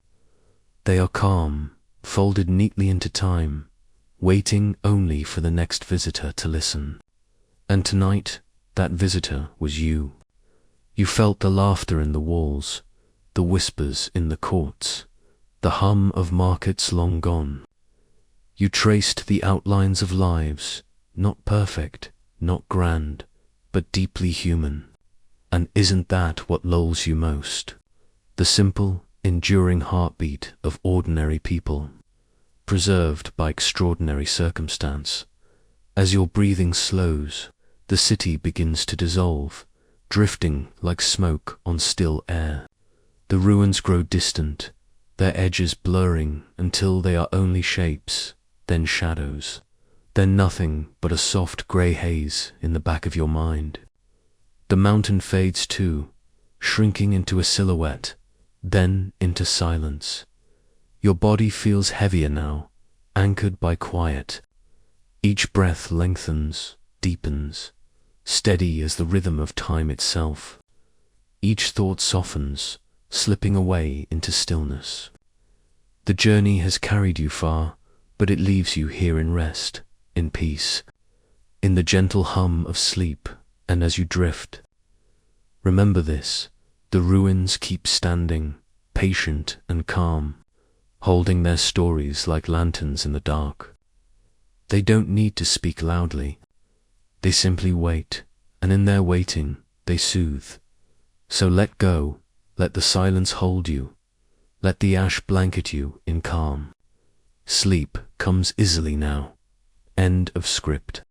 They are calm, folded neatly into time, waiting only for the next visitor to listen. And tonight, that visitor was you. You felt the laughter in the walls, the whispers in the courts, the hum of markets long gone. You traced the outlines of lives, not perfect, not grand, but deeply human. And isn't that what lulls you most? The simple, enduring heartbeat of ordinary people, preserved by extraordinary circumstance. As your breathing slows, the city begins to dissolve, drifting like smoke on still air. The ruins grow distant, their edges blurring until they are only shapes, then shadows, then nothing but a soft grey haze in the back of your mind. The mountain fades too, shrinking into a silhouette, then into silence. Your body feels heavier now, anchored by quiet. Each breath lengthens, deepens, steady as the rhythm of time itself. Each thought softens, slipping away into stillness. The journey has carried you far, but it leaves you here in rest, in peace, in the gentle hum of sleep. And as you drift, remember this: the ruins keep standing, patient and calm, holding their stories like lanterns in the dark. They don't need to speak loudly. They simply wait, and in their waiting, they soothe. So let go, let the silence hold you, let the ash blanket you in calm. Sleep comes easily now. End of script.